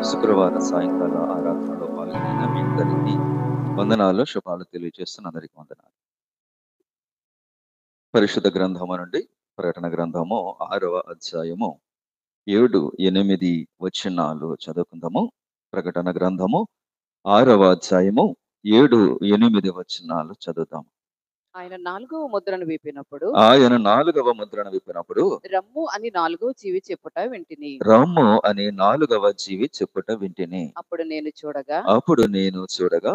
శుక్రవార సాయంకాల ఆరాధనలో పాల్గొనిన మీ అందరికీ వందనాలు, శుభాలు తెలియజేస్తున్న అందరికీ వందనాలు. పరిశుద్ధ గ్రంథము నుండి ప్రకటన గ్రంథము 6వ అధ్యాయము 7, 8 వచనాలు చదువుకుందాము. ప్రకటన గ్రంథము 6వ అధ్యాయము 7, 8 వచనాలు చదువుతాము. ఆయన 4వ ముద్రను విప్పినప్పుడు ఆయన 4వ ముద్రను విప్పినప్పుడు రమ్ము అని 4వ జీవి చెప్పుట వింటిని. రమ్ము అనే 4వ జీవి చెప్పుట వింటిని. అప్పుడు నేను చూడగా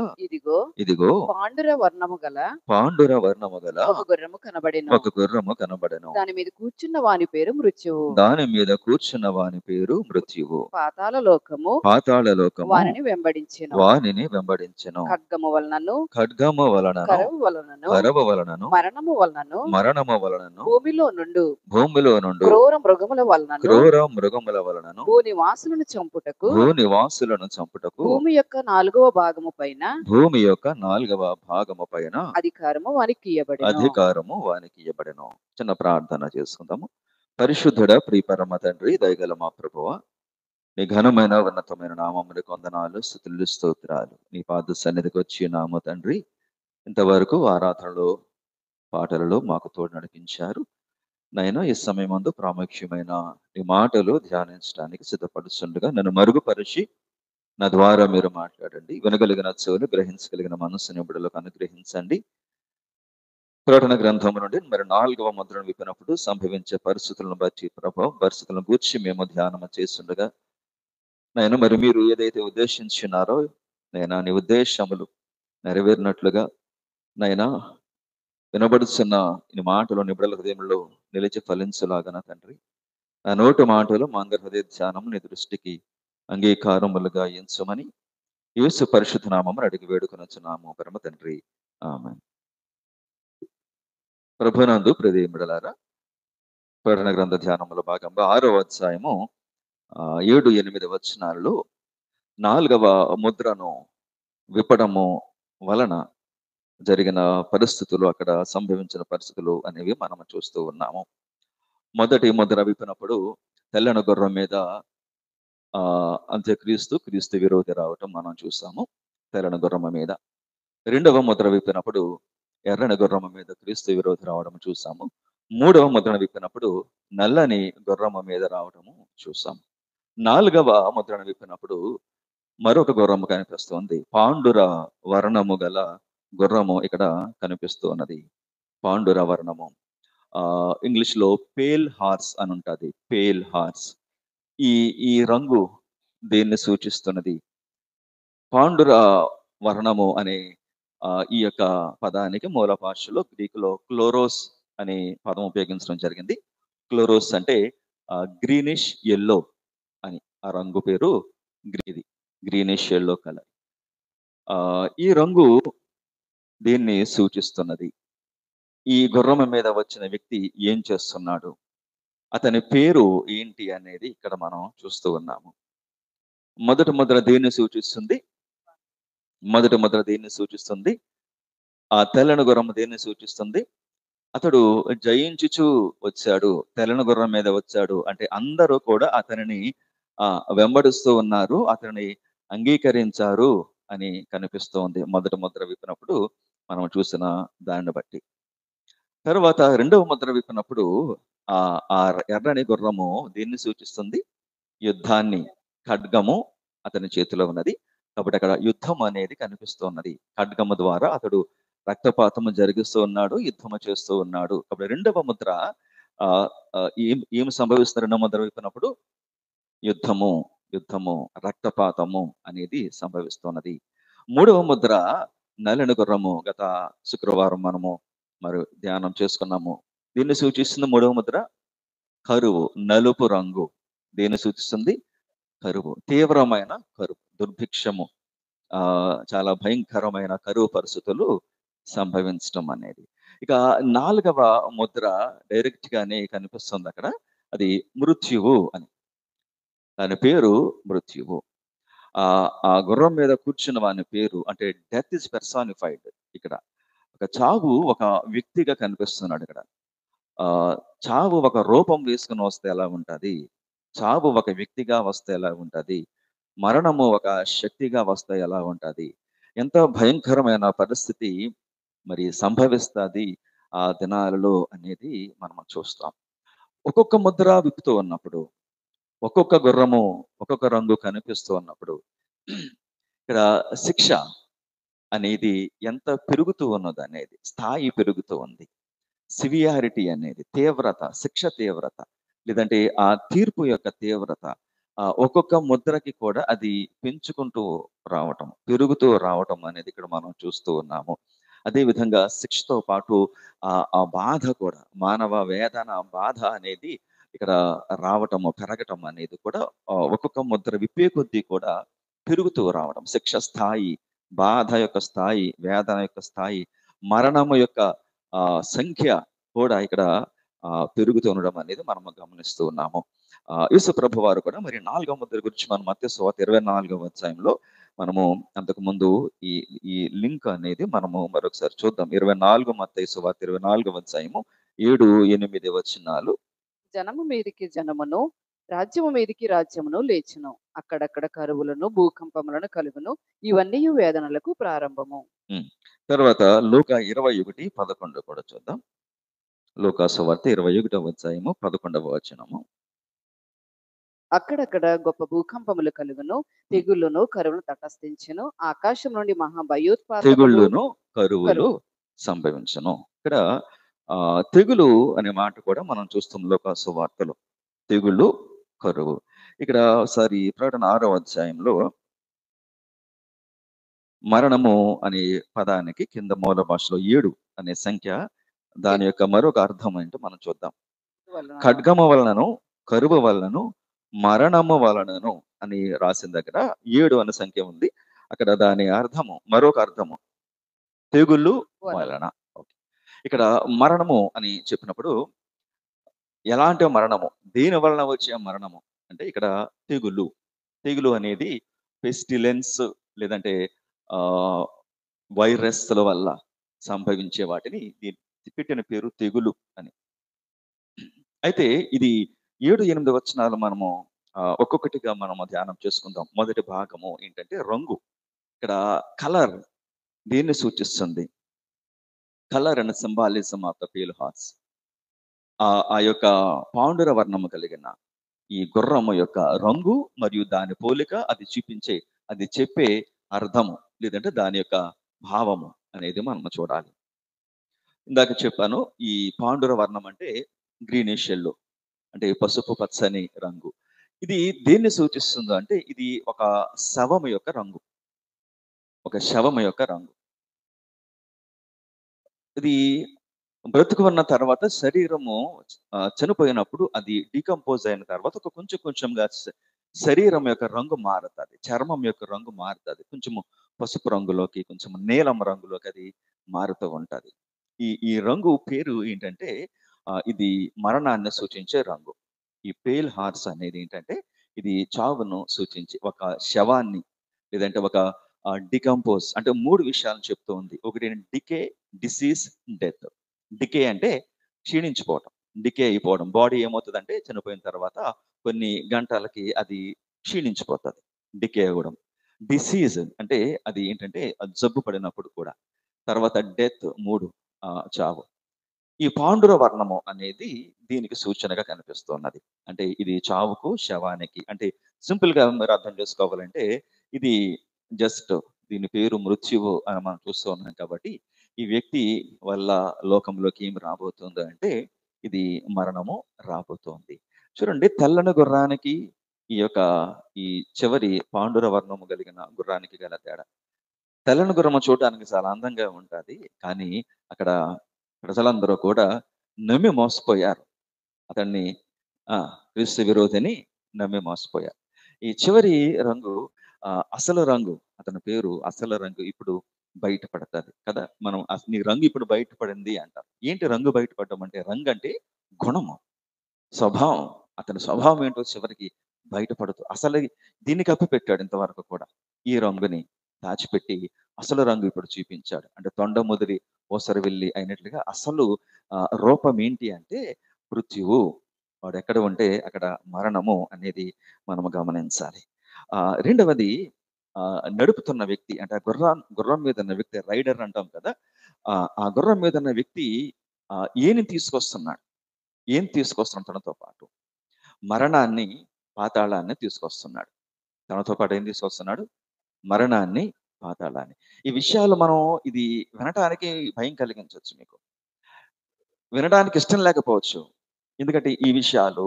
ఇదిగో పాండుర వర్ణము గల పాండుర వర్ణము గల ఒక గుర్రము కనబడెను. ఒక గుర్రము కనబడెను. దాని మీద కూర్చున్న వాని పేరు మృత్యువు. దాని మీద కూర్చున్న వాని పేరు మృత్యువు. పాతాళ లోకము వానిని వెంబడించెను. ఖడ్గము వలనను కరవు వలనను మరణము వలనను భూమిలో నుండు క్రూర మృగముల వలనను భూనివాసులను చంపుటకు భూమి యొక్క 4వ భాగము పైన అధికారము వానికి ఇయ్యబడెను. చిన్న ప్రార్థన చేసుకుందాము. పరిశుద్ధుడ ప్రియ పరమ తండ్రి, దయగల మా ప్రభువా, నీ ఘనమైన ఉన్నతమైన నామములకు వందనాలు, స్తుతులు, స్తోత్రాలు. నీ పాద సన్నిధికి వచ్చి నామ తండ్రి, ఇంతవరకు ఆరాధనలో పాటలలో మాకు తోడు నడిపించారు. నైనా ఈ సమయమందు ప్రాముఖ్యమైన నీ మాటలు ధ్యానించడానికి సిద్ధపడుతుండగా నన్ను మరుగుపరిచి నా ద్వారా మీరు మాట్లాడండి. వినగలిగిన చెవులు, గ్రహించగలిగిన మనస్సుని బిడ్డలకు అనుగ్రహించండి. ప్రకటన గ్రంథం నుండి మరి 4వ ముద్రను విప్పినప్పుడు సంభవించే పరిస్థితులను బట్టి పరిస్థితులను గూర్చి మేము ధ్యానం చేస్తుండగా నేను మరి మీరు ఏదైతే ఉద్దేశించినారో నైనా నీ ఉద్దేశములు నెరవేరినట్లుగా నైనా వినబడుతున్న ఈ మాటలు నిబిడల హృదయంలో నిలిచి ఫలించలాగన తండ్రి, నా నోటి మాటలు మా అందరి హృదయ ధ్యానం నీ దృష్టికి అంగీకారములుగా ఎంచమని యేసు పరిశుద్ధ నామమును అడిగి వేడుకొనొచ్చున్నాము పరమ తండ్రి, ఆమేన్. ప్రభునందు ప్రియ బిడ్డలారా, ప్రకటన గ్రంథ ధ్యానముల భాగంగా 6వ అధ్యాయము 7, 8 వచనాలలో 4వ ముద్రను విప్పడము వలన జరిగిన పరిస్థితులు, అక్కడ సంభవించిన పరిస్థితులు అనేవి మనం చూస్తూ ఉన్నాము. మొదటి ముద్ర విప్పినప్పుడు తెల్లని గుర్రం మీద క్రీస్తు విరోధి రావటం మనం చూసాము, తెల్లని గుర్రము మీద. 2వ ముద్ర విప్పినప్పుడు ఎర్రని గుర్రము మీద క్రీస్తు విరోధి రావడం చూసాము. 3వ ముద్రను విప్పినప్పుడు నల్లని గుర్రము మీద రావటము చూసాము. 4వ ముద్రను విప్పినప్పుడు మరొక గుర్రము కనిపిస్తుంది. పాండుర వర్ణము గల గుర్రము ఇక్కడ కనిపిస్తూ ఉన్నది. పాండుర వర్ణము, ఇంగ్లీష్ లో పేల్ హార్స్ అని ఉంటుంది. పేల్ హార్స్, ఈ రంగు దేన్ని సూచిస్తున్నది? పాండుర వర్ణము అనే ఈ యొక్క పదానికి మూల భాషలో గ్రీకులో క్లోరోస్ అనే పదం ఉపయోగించడం జరిగింది. క్లోరోస్ అంటే గ్రీనిష్ ఎల్లో అని, ఆ రంగు పేరు గ్రీనిష్ ఎల్లో కలర్. ఈ రంగు దీన్ని సూచిస్తున్నది. ఈ గుర్రం మీద వచ్చిన వ్యక్తి ఏం చేస్తున్నాడు, అతని పేరు ఏంటి అనేది ఇక్కడ మనం చూస్తూ ఉన్నాము. మొదటి ముద్ర దేన్ని సూచిస్తుంది? ఆ తెల్లని గుర్రం దేన్ని సూచిస్తుంది? అతడు జయించుచు వచ్చాడు, తెల్లని గుర్రం మీద వచ్చాడు అంటే అందరూ కూడా అతనిని వెంబడిస్తూ ఉన్నారు, అతనిని అంగీకరించారు అని కనిపిస్తోంది మొదటి ముద్ర విప్పినప్పుడు మనం చూసిన దాన్ని బట్టి. తర్వాత 2వ ముద్ర విప్పినప్పుడు ఆ ఎర్రని గుర్రము దీన్ని సూచిస్తుంది? యుద్ధాన్ని. ఖడ్గము అతని చేతిలో ఉన్నది కాబట్టి అక్కడ యుద్ధం అనేది కనిపిస్తున్నది. ఖడ్గము ద్వారా అతడు రక్తపాతము జరిగిస్తూ ఉన్నాడు, యుద్ధము చేస్తూ ఉన్నాడు. కాబట్టి 2వ ముద్ర ఏం సంభవిస్తుంది? 2వ ముద్ర విప్పినప్పుడు యుద్ధము, రక్తపాతము అనేది సంభవిస్తున్నది. 3వ ముద్ర నల్లని గుర్రము. గత శుక్రవారం మనము మరి ధ్యానం చేసుకున్నాము. దీన్ని సూచిస్తుంది 3వ ముద్ర కరువు, నలుపు రంగు. దీన్ని సూచిస్తుంది? కరువు, తీవ్రమైన కరువు, దుర్భిక్షము, చాలా భయంకరమైన కరువు పరిస్థితులు సంభవించడం అనేది. ఇక 4వ ముద్ర డైరెక్ట్ గానే కనిపిస్తుంది అక్కడ, అది మృత్యువు అని, దాని పేరు మృత్యువు. ఆ గుర్రం మీద కూర్చున్న వాని పేరు అంటే డెత్ ఇస్ పర్సానిఫైడ్. ఇక్కడ ఒక చావు ఒక వ్యక్తిగా కనిపిస్తున్నాడు ఇక్కడ. చావు ఒక రూపం వేసుకుని వస్తే ఎలా ఉంటది, చావు ఒక వ్యక్తిగా వస్తే ఎలా ఉంటది, మరణము ఒక శక్తిగా వస్తే ఎలా ఉంటుంది, ఎంత భయంకరమైన పరిస్థితి మరి సంభవిస్తుంది ఆ దినాలలో అనేది మనం చూస్తాం. ఒక్కొక్క ముద్ర విప్పుతూ ఉన్నప్పుడు, ఒక్కొక్క గుర్రము ఒక్కొక్క రంగు కనిపిస్తూ ఉన్నప్పుడు ఇక్కడ శిక్ష అనేది ఎంత పెరుగుతూ ఉన్నది అనేది, స్థాయి పెరుగుతూ ఉంది. సివియారిటీ అనేది తీవ్రత, శిక్ష తీవ్రత, లేదంటే ఆ తీర్పు యొక్క తీవ్రత ఒక్కొక్క ముద్రకి కూడా అది పెంచుకుంటూ రావటం, పెరుగుతూ రావటం అనేది ఇక్కడ మనం చూస్తూ ఉన్నాము. అదే విధంగా శిక్షతో పాటు ఆ బాధ కూడా, మానవ వేదన బాధ అనేది ఇక్కడ రావటము, పెరగటం అనేది కూడా ఒక్కొక్క ముద్ర విప్పే కొద్దీ కూడా పెరుగుతూ రావడం. శిక్ష స్థాయి, బాధ యొక్క స్థాయి, వేదన యొక్క స్థాయి, మరణము యొక్క సంఖ్య కూడా ఇక్కడ పెరుగుతూ ఉండడం అనేది మనం గమనిస్తూ ఉన్నాము. యేసు ప్రభు వారు కూడా మరి 4వ ముద్ర గురించి మనం మత్తయి సువార్త 24వ అధ్యాయంలో మనము అంతకు ముందు ఈ ఈ లింక్ అనేది మనము మరొకసారి చూద్దాం. 24 మత్తయి సువార్త 24వ అధ్యాయము 7, 8 వచనాలు. జనము మీదికి జనమును, రాజ్యము మీదికి రాజ్యమును లేచును, అక్కడక్కడ కరువులను భూకంపములను కలుగును, ఇవన్నీ వేదనలకు ప్రారంభము. తర్వాత లూకా 21:11 కూడా చూద్దాం. లూకా సువార్త 21వ అధ్యాయము 11వ వచనము. అక్కడక్కడ గొప్ప భూకంపములు కలుగును, తెగుళ్ళును కరువును తటస్థించును, ఆకాశం నుండి మహాభయోత్పాత తెగుళ్ళును కరువులు సంభవించును. ఇక్కడ తెగులు అనే మాట కూడా మనం చూస్తాం లూకా సువార్తలో. తెగుళ్ళు, కరువు. ఇక్కడ ఒకసారి ప్రకటన 6వ అధ్యాయంలో మరణము అనే పదానికి కింద మూల భాషలో 7 అనే సంఖ్య, దాని యొక్క మరొక అర్థం ఏంటో మనం చూద్దాం. ఖడ్గము వలనను, కరువు వలనను, మరణము వలనను అని రాసిన దగ్గర 7 అనే సంఖ్య ఉంది. అక్కడ దాని అర్థము, మరొక అర్థము తెగుళ్ళు వలన. ఇక్కడ మరణము అని చెప్పినప్పుడు ఎలాంటి మరణము, దేని వలన వచ్చే మరణము అంటే ఇక్కడ తెగులు. తెగులు అనేది పెస్టిలెన్స్ లేదంటే వైరస్ల వల్ల సంభవించే వాటిని పెట్టిన పేరు తెగులు అని. అయితే ఇది 7, 8 వచనాలు మనము ఒక్కొక్కటిగా మనము ధ్యానం చేసుకుందాం. మొదటి భాగము ఏంటంటే రంగు. ఇక్కడ కలర్ దేన్ని సూచిస్తుంది? Colour and symbolism of the pale horse. ఆ యొక్క పాండుర వర్ణము కలిగిన ఈ గుర్రము యొక్క రంగు మరియు దాని పోలిక, అది చూపించే, అది చెప్పే అర్థము లేదంటే దాని యొక్క భావము అనేది మనం చూడాలి. ఇందాక చెప్పాను, ఈ పాండుర వర్ణం అంటే గ్రీనిష్ ఎల్లో, అంటే పసుపు పచ్చని రంగు. ఇది దేన్ని సూచిస్తుందో అంటే ఇది ఒక శవము యొక్క రంగు, ఒక శవము యొక్క రంగు. ఇది బ్రతుకు ఉన్న తర్వాత శరీరము చనిపోయినప్పుడు అది డీకంపోజ్ అయిన తర్వాత ఒక కొంచెం కొంచెంగా శరీరం యొక్క రంగు మారుతుంది, చర్మం యొక్క రంగు మారుతుంది, కొంచెము పసుపు రంగులోకి, కొంచెం నీలం రంగులోకి అది మారుతూ ఉంటుంది. ఈ రంగు పేరు ఏంటంటే ఇది మరణాన్ని సూచించే రంగు. ఈ పేల్ హార్స్ అనేది ఏంటంటే ఇది చావును సూచించి ఒక శవాన్ని లేదంటే ఒక డికంపోజ్ అంటే 3 విషయాలను చెప్తూ ఉంది. ఒకటి డికే, డిసీజ్, డెత్. డికే అంటే క్షీణించిపోవటం, డికే అయిపోవడం. బాడీ ఏమవుతుందంటే చనిపోయిన తర్వాత కొన్ని గంటలకి అది క్షీణించిపోతుంది, డికే అవ్వడం. డిసీజ్ అంటే అది ఏంటంటే జబ్బు పడినప్పుడు కూడా. తర్వాత డెత్, 3 చావు. ఈ పాండుర వర్ణము అనేది దీనికి సూచనగా కనిపిస్తున్నది. అంటే ఇది చావుకు, శవానికి. అంటే సింపుల్ గా మీరు అర్థం చేసుకోవాలంటే ఇది జస్ట్ దీని పేరు మృత్యువు అని మనం చూస్తూ ఉన్నాం కాబట్టి ఈ వ్యక్తి వల్ల లోకంలోకి ఏమి రాబోతుందో అంటే ఇది మరణము రాబోతోంది. చూడండి, తెల్లని గుర్రానికి ఈ చివరి పాండుర వర్ణము కలిగిన గుర్రానికి గల తేడా. తెల్లని గుర్రము చూడడానికి చాలా అందంగా ఉంటుంది, కానీ అక్కడ ప్రజలందరూ కూడా నమ్మి మోసపోయారు. అతన్ని క్రీస్తు విరోధిని నమ్మి మోసపోయారు. ఈ చివరి రంగు అసలు రంగు, అతని పేరు అసలు రంగు ఇప్పుడు బయటపడుతుంది కదా. మనం నీ రంగు ఇప్పుడు బయటపడింది అంటారు. ఏంటి రంగు బయటపడడం అంటే? రంగు అంటే గుణము, స్వభావం. అతని స్వభావం ఏంటో చివరికి బయటపడుతూ, అసలు దీన్ని కప్పిపెట్టాడు ఇంతవరకు కూడా, ఈ రంగుని దాచిపెట్టి అసలు రంగు ఇప్పుడు చూపించాడు. అంటే తొండ ముదిరి ఓసరి వెళ్ళి అయినట్లుగా అసలు రూపం ఏంటి అంటే మృత్యువు. వాడు ఎక్కడ ఉంటే అక్కడ మరణము అనేది మనము గమనించాలి. రెండవది నడుపుతున్న వ్యక్తి అంటే గుర్రం మీద ఉన్న వ్యక్తి రైడర్ అంటాం కదా. ఆ గుర్రం మీద ఉన్న వ్యక్తి ఏం తీసుకొస్తున్నాడు? ఏం తీసుకొస్తున్నాడు తనతో పాటు? మరణాన్ని, పాతాళాన్ని తీసుకొస్తున్నాడు. తనతో పాటు ఏం తీసుకొస్తున్నాడు? మరణాన్ని, పాతాళాన్ని. ఈ విషయాలు మనం ఇది వినటానికి భయం కలిగించవచ్చు మీకు. వినడానికి ఇష్టం లేకపోవచ్చు. ఎందుకంటే ఈ విషయాలు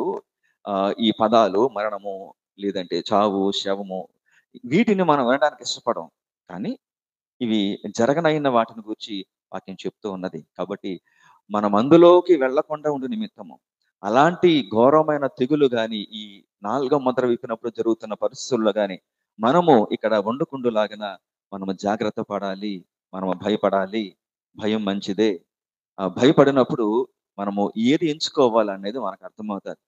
ఈ పదాలు మరణము, లేదంటే చావు, శవము వీటిని మనం వినడానికి ఇష్టపడం. కానీ ఇవి జరగనైన వాటిని గురించి వాక్యం చెప్తూ ఉన్నది. కాబట్టి మనం అందులోకి వెళ్ళకుండా ఉండు నిమిత్తము అలాంటి ఘోరమైన తెగులు గాని, ఈ 4వ ముద్ర విప్పినప్పుడు జరుగుతున్న పరిస్థితుల్లో గాని మనము ఇక్కడ వండుకుండులాగిన మనము జాగ్రత్త పడాలి. మనము భయపడాలి. భయం మంచిదే. భయపడినప్పుడు మనము ఏది ఎంచుకోవాలనేది మనకు అర్థమవుతాది.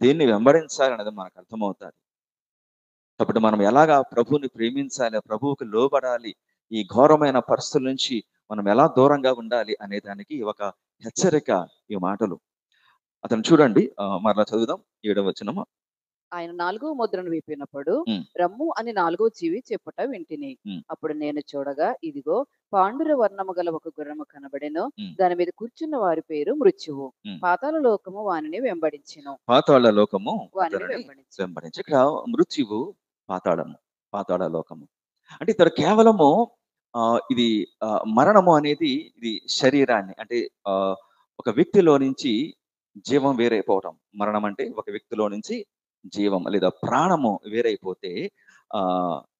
దేన్ని వెంబడించాలనేది మనకు అర్థమవుతాది. కాబట్టి మనం ఎలాగా ప్రభువుని ప్రేమించాలి, ప్రభువుకి లోబడాలి, ఈ ఘోరమైన పరిస్థితుల నుంచి మనం ఎలా దూరంగా ఉండాలి అనే దానికి ఒక హెచ్చరిక ఈ మాటలు. అతను చూడండి, మరలా చదువుదాం 7వ వచనము. ఆయన 4వ ముద్రను విప్పినప్పుడు ఉమ్, రమ్ము అని 4వ జీవి చెప్పుట వింటిని. ఉమ్, అప్పుడు నేను చూడగా ఇదిగో పాండుర వర్ణము గల ఒక గుర్రము కనబడెను. ఉమ్, దాని మీద కూర్చున్న వారి పేరు మృత్యువు. ఉమ్. పాతాళ లోకము వానిని వెంబడించెను. పాతాళ లోకము వానిని అతనిని వెంబడించెను. వెంబడించి, ఇక్కడ మృత్యువు, పాతాళము, పాతాళ లోకము అంటే ఇక్కడ కేవలము ఇది మరణము అనేది ఇది శరీరాన్ని అంటే ఆ, ఒక వ్యక్తిలో నుంచి జీవం వేరైపోవటం. మరణం అంటే ఒక వ్యక్తిలో నుంచి జీవం లేదా ప్రాణము వేరైపోతే ఆ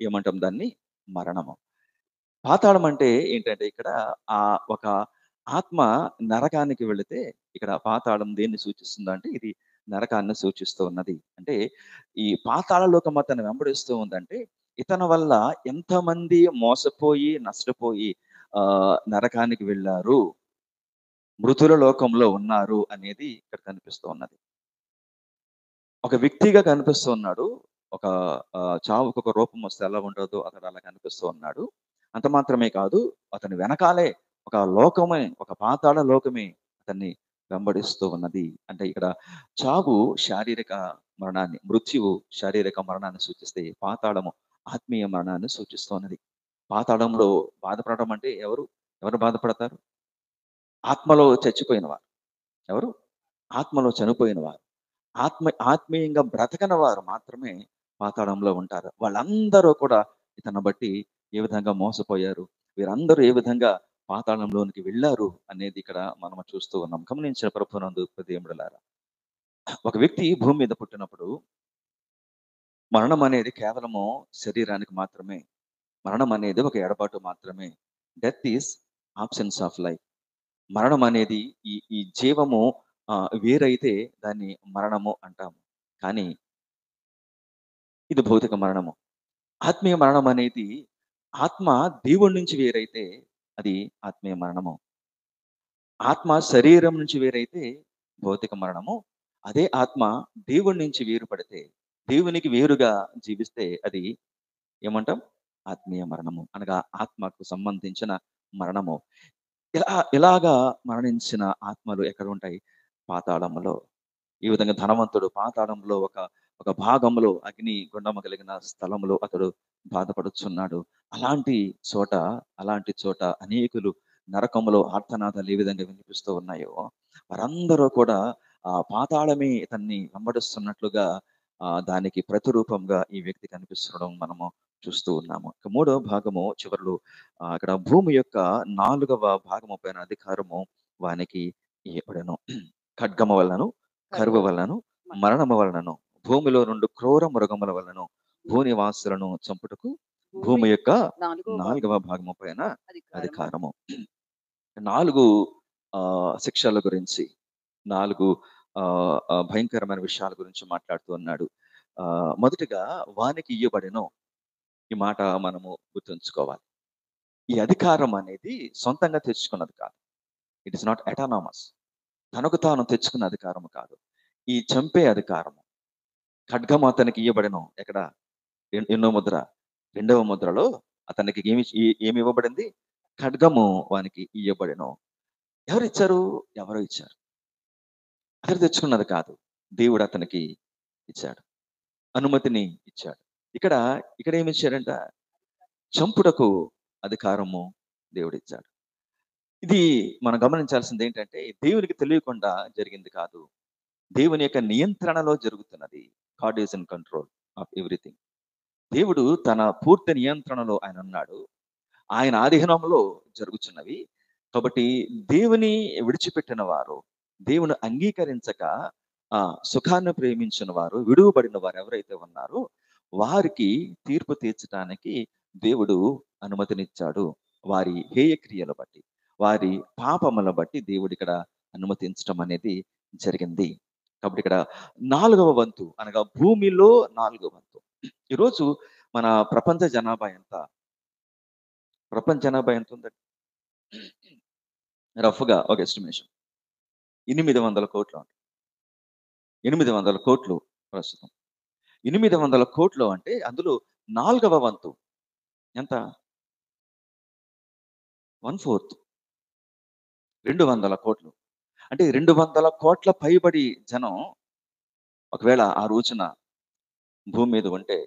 ఏమంటాం దాన్ని? మరణము. పాతాళం అంటే ఏంటంటే ఇక్కడ ఆ ఒక ఆత్మ నరకానికి వెళితే, ఇక్కడ పాతాళం దేన్ని సూచిస్తుందంటే ఇది నరకాన్ని సూచిస్తూ ఉన్నది. అంటే ఈ పాతాళ లోకం అతన్ని వెంబడిస్తూ ఉందంటే ఇతని వల్ల ఎంతమంది మోసపోయి నష్టపోయి నరకానికి వెళ్ళారు, మృతుల లోకంలో ఉన్నారు అనేది ఇక్కడ కనిపిస్తూ ఉన్నది. ఒక వ్యక్తిగా కనిపిస్తూ ఉన్నాడు. ఒక చావుకు ఒక రూపం వస్తే ఎలా ఉంటుందో అతడు అలా కనిపిస్తూ ఉన్నాడు. అంత మాత్రమే కాదు, అతని వెనకాలే ఒక లోకమే, ఒక పాతాళ లోకమే అతన్ని వెంబడిస్తూ ఉన్నది. అంటే ఇక్కడ చావు శారీరక మరణాన్ని, మృత్యువు శారీరక మరణాన్ని సూచిస్తే, పాతాళము ఆత్మీయ మరణాన్ని సూచిస్తున్నది. పాతాళంలో బాధపడడం అంటే ఎవరు బాధపడతారు? ఆత్మలో చచ్చిపోయిన వారు. ఎవరు? ఆత్మలో చనిపోయిన వారు. ఆత్మీయంగా బ్రతకని వారు మాత్రమే పాతాళంలో ఉంటారు. వాళ్ళందరూ కూడా ఇతన్ని బట్టి ఏ విధంగా మోసపోయారు, వీరందరూ ఏ విధంగా పాతాళంలోనికి వెళ్ళారు అనేది ఇక్కడ మనం చూస్తూ ఉన్నాం. గమనించిన ప్రభునందు ప్రియములారా, ఒక వ్యక్తి భూమి మీద పుట్టినప్పుడు మరణం అనేది కేవలము శరీరానికి మాత్రమే. మరణం అనేది ఒక ఎడబాటు మాత్రమే. Death is absence of life. మరణం అనేది ఈ జీవము వేరైతే దాన్ని మరణము అంటాము. కానీ ఇది భౌతిక మరణము. ఆత్మీయ మరణం అనేది ఆత్మ దేవుడి నుంచి వేరైతే అది ఆత్మీయ మరణము. ఆత్మ శరీరం నుంచి వేరైతే భౌతిక మరణము. అదే ఆత్మ దేవుడి నుంచి వేరుపడితే, దేవునికి వేరుగా జీవిస్తే అది ఏమంటాం? ఆత్మీయ మరణము. అనగా ఆత్మకు సంబంధించిన మరణము. ఇలాగా మరణించిన ఆత్మలు ఎక్కడ ఉంటాయి? పాతాళములో. ఈ విధంగా ధనవంతుడు పాతాళంలో ఒక భాగంలో అగ్ని గుండము కలిగిన స్థలంలో అతడు బాధపడుచున్నాడు. అలాంటి చోట అనేకులు నరకములో ఆర్తనాదాలు ఏ విధంగా వినిపిస్తూ ఉన్నాయో వారందరూ కూడా ఆ పాతాళమే ఇతన్ని వెంబడిస్తున్నట్లుగా దానికి ప్రతిరూపంగా ఈ వ్యక్తి కనిపిస్తుండడం మనము చూస్తూ ఉన్నాము. ఇక 3వ భాగము చివరిలో అక్కడ భూమి యొక్క 4వ భాగము పైన అధికారము వానికి ఇవ్వబడెను. ఖడ్గము వలనను, కరువు వలనను, మరణము వలనను, భూమిలో 2 క్రూర మృగముల వలనను భూనివాసులను చంపుటకు భూమి యొక్క 4వ భాగము పైన అధికారము. 4 శిక్షల గురించి, 4 భయంకరమైన విషయాల గురించి మాట్లాడుతూ ఉన్నాడు. మొదటిగా వానికి ఇయ్యబడెను. ఈ మాట మనము గుర్తుంచుకోవాలి. ఈ అధికారం అనేది సొంతంగా తెచ్చుకున్నది కాదు. It is not autonomous. తనకు తాను తెచ్చుకున్న అధికారము కాదు. ఈ చంపే అధికారము ఖడ్గము అతనికి ఇయ్యబడెను. ఎక్కడ? ఎన్నో ముద్ర? 2వ ముద్రలో అతనికి ఏమి ఇవ్వబడింది? ఖడ్గము వానికి ఇయ్యబడెను. ఎవరిచ్చారు? ఎవరో ఇచ్చారు. అతను తెచ్చుకున్నది కాదు. దేవుడు అతనికి ఇచ్చాడు. అనుమతిని ఇచ్చాడు. ఇక్కడ ఇక్కడ ఏమి ఇచ్చారంట? చంపుటకు అధికారము దేవుడిచ్చాడు. ఇది మనం గమనించాల్సింది ఏంటంటే, దేవునికి తెలియకుండా జరిగింది కాదు. దేవుని యొక్క నియంత్రణలో జరుగుతున్నది. God is in control of everything. దేవుడు తన పూర్తి నియంత్రణలో ఆయన ఉన్నాడు. ఆయన ఆధీనంలో జరుగుతున్నవి. కాబట్టి దేవుని విడిచిపెట్టిన వారు, దేవుని అంగీకరించక సుఖాన్ని ప్రేమించిన వారు, విడువబడిన వారు ఎవరైతే ఉన్నారో వారికి తీర్పు తీర్చడానికి దేవుడు అనుమతినిచ్చాడు. వారి హేయ క్రియలు బట్టి, వారి పాపములను బట్టి దేవుడు ఇక్కడ అనుమతించడం అనేది జరిగింది. కాబట్టి ఇక్కడ 4వ వంతు అనగా భూమిలో 4వ వంతు. ఈరోజు మన ప్రపంచ జనాభా ఎంత? ప్రపంచ జనాభా ఎంత ఉందండి? రఫ్గా ఒక ఎస్టిమేషన్ 800 కోట్లు అండి. 800 కోట్లు ప్రస్తుతం. 800 కోట్లు అంటే అందులో 4వ వంతు ఎంత? 1/4, 200 కోట్లు. అంటే 200 కోట్ల పైబడి జనం ఒకవేళ ఆ రోజున భూమి మీద ఉంటే,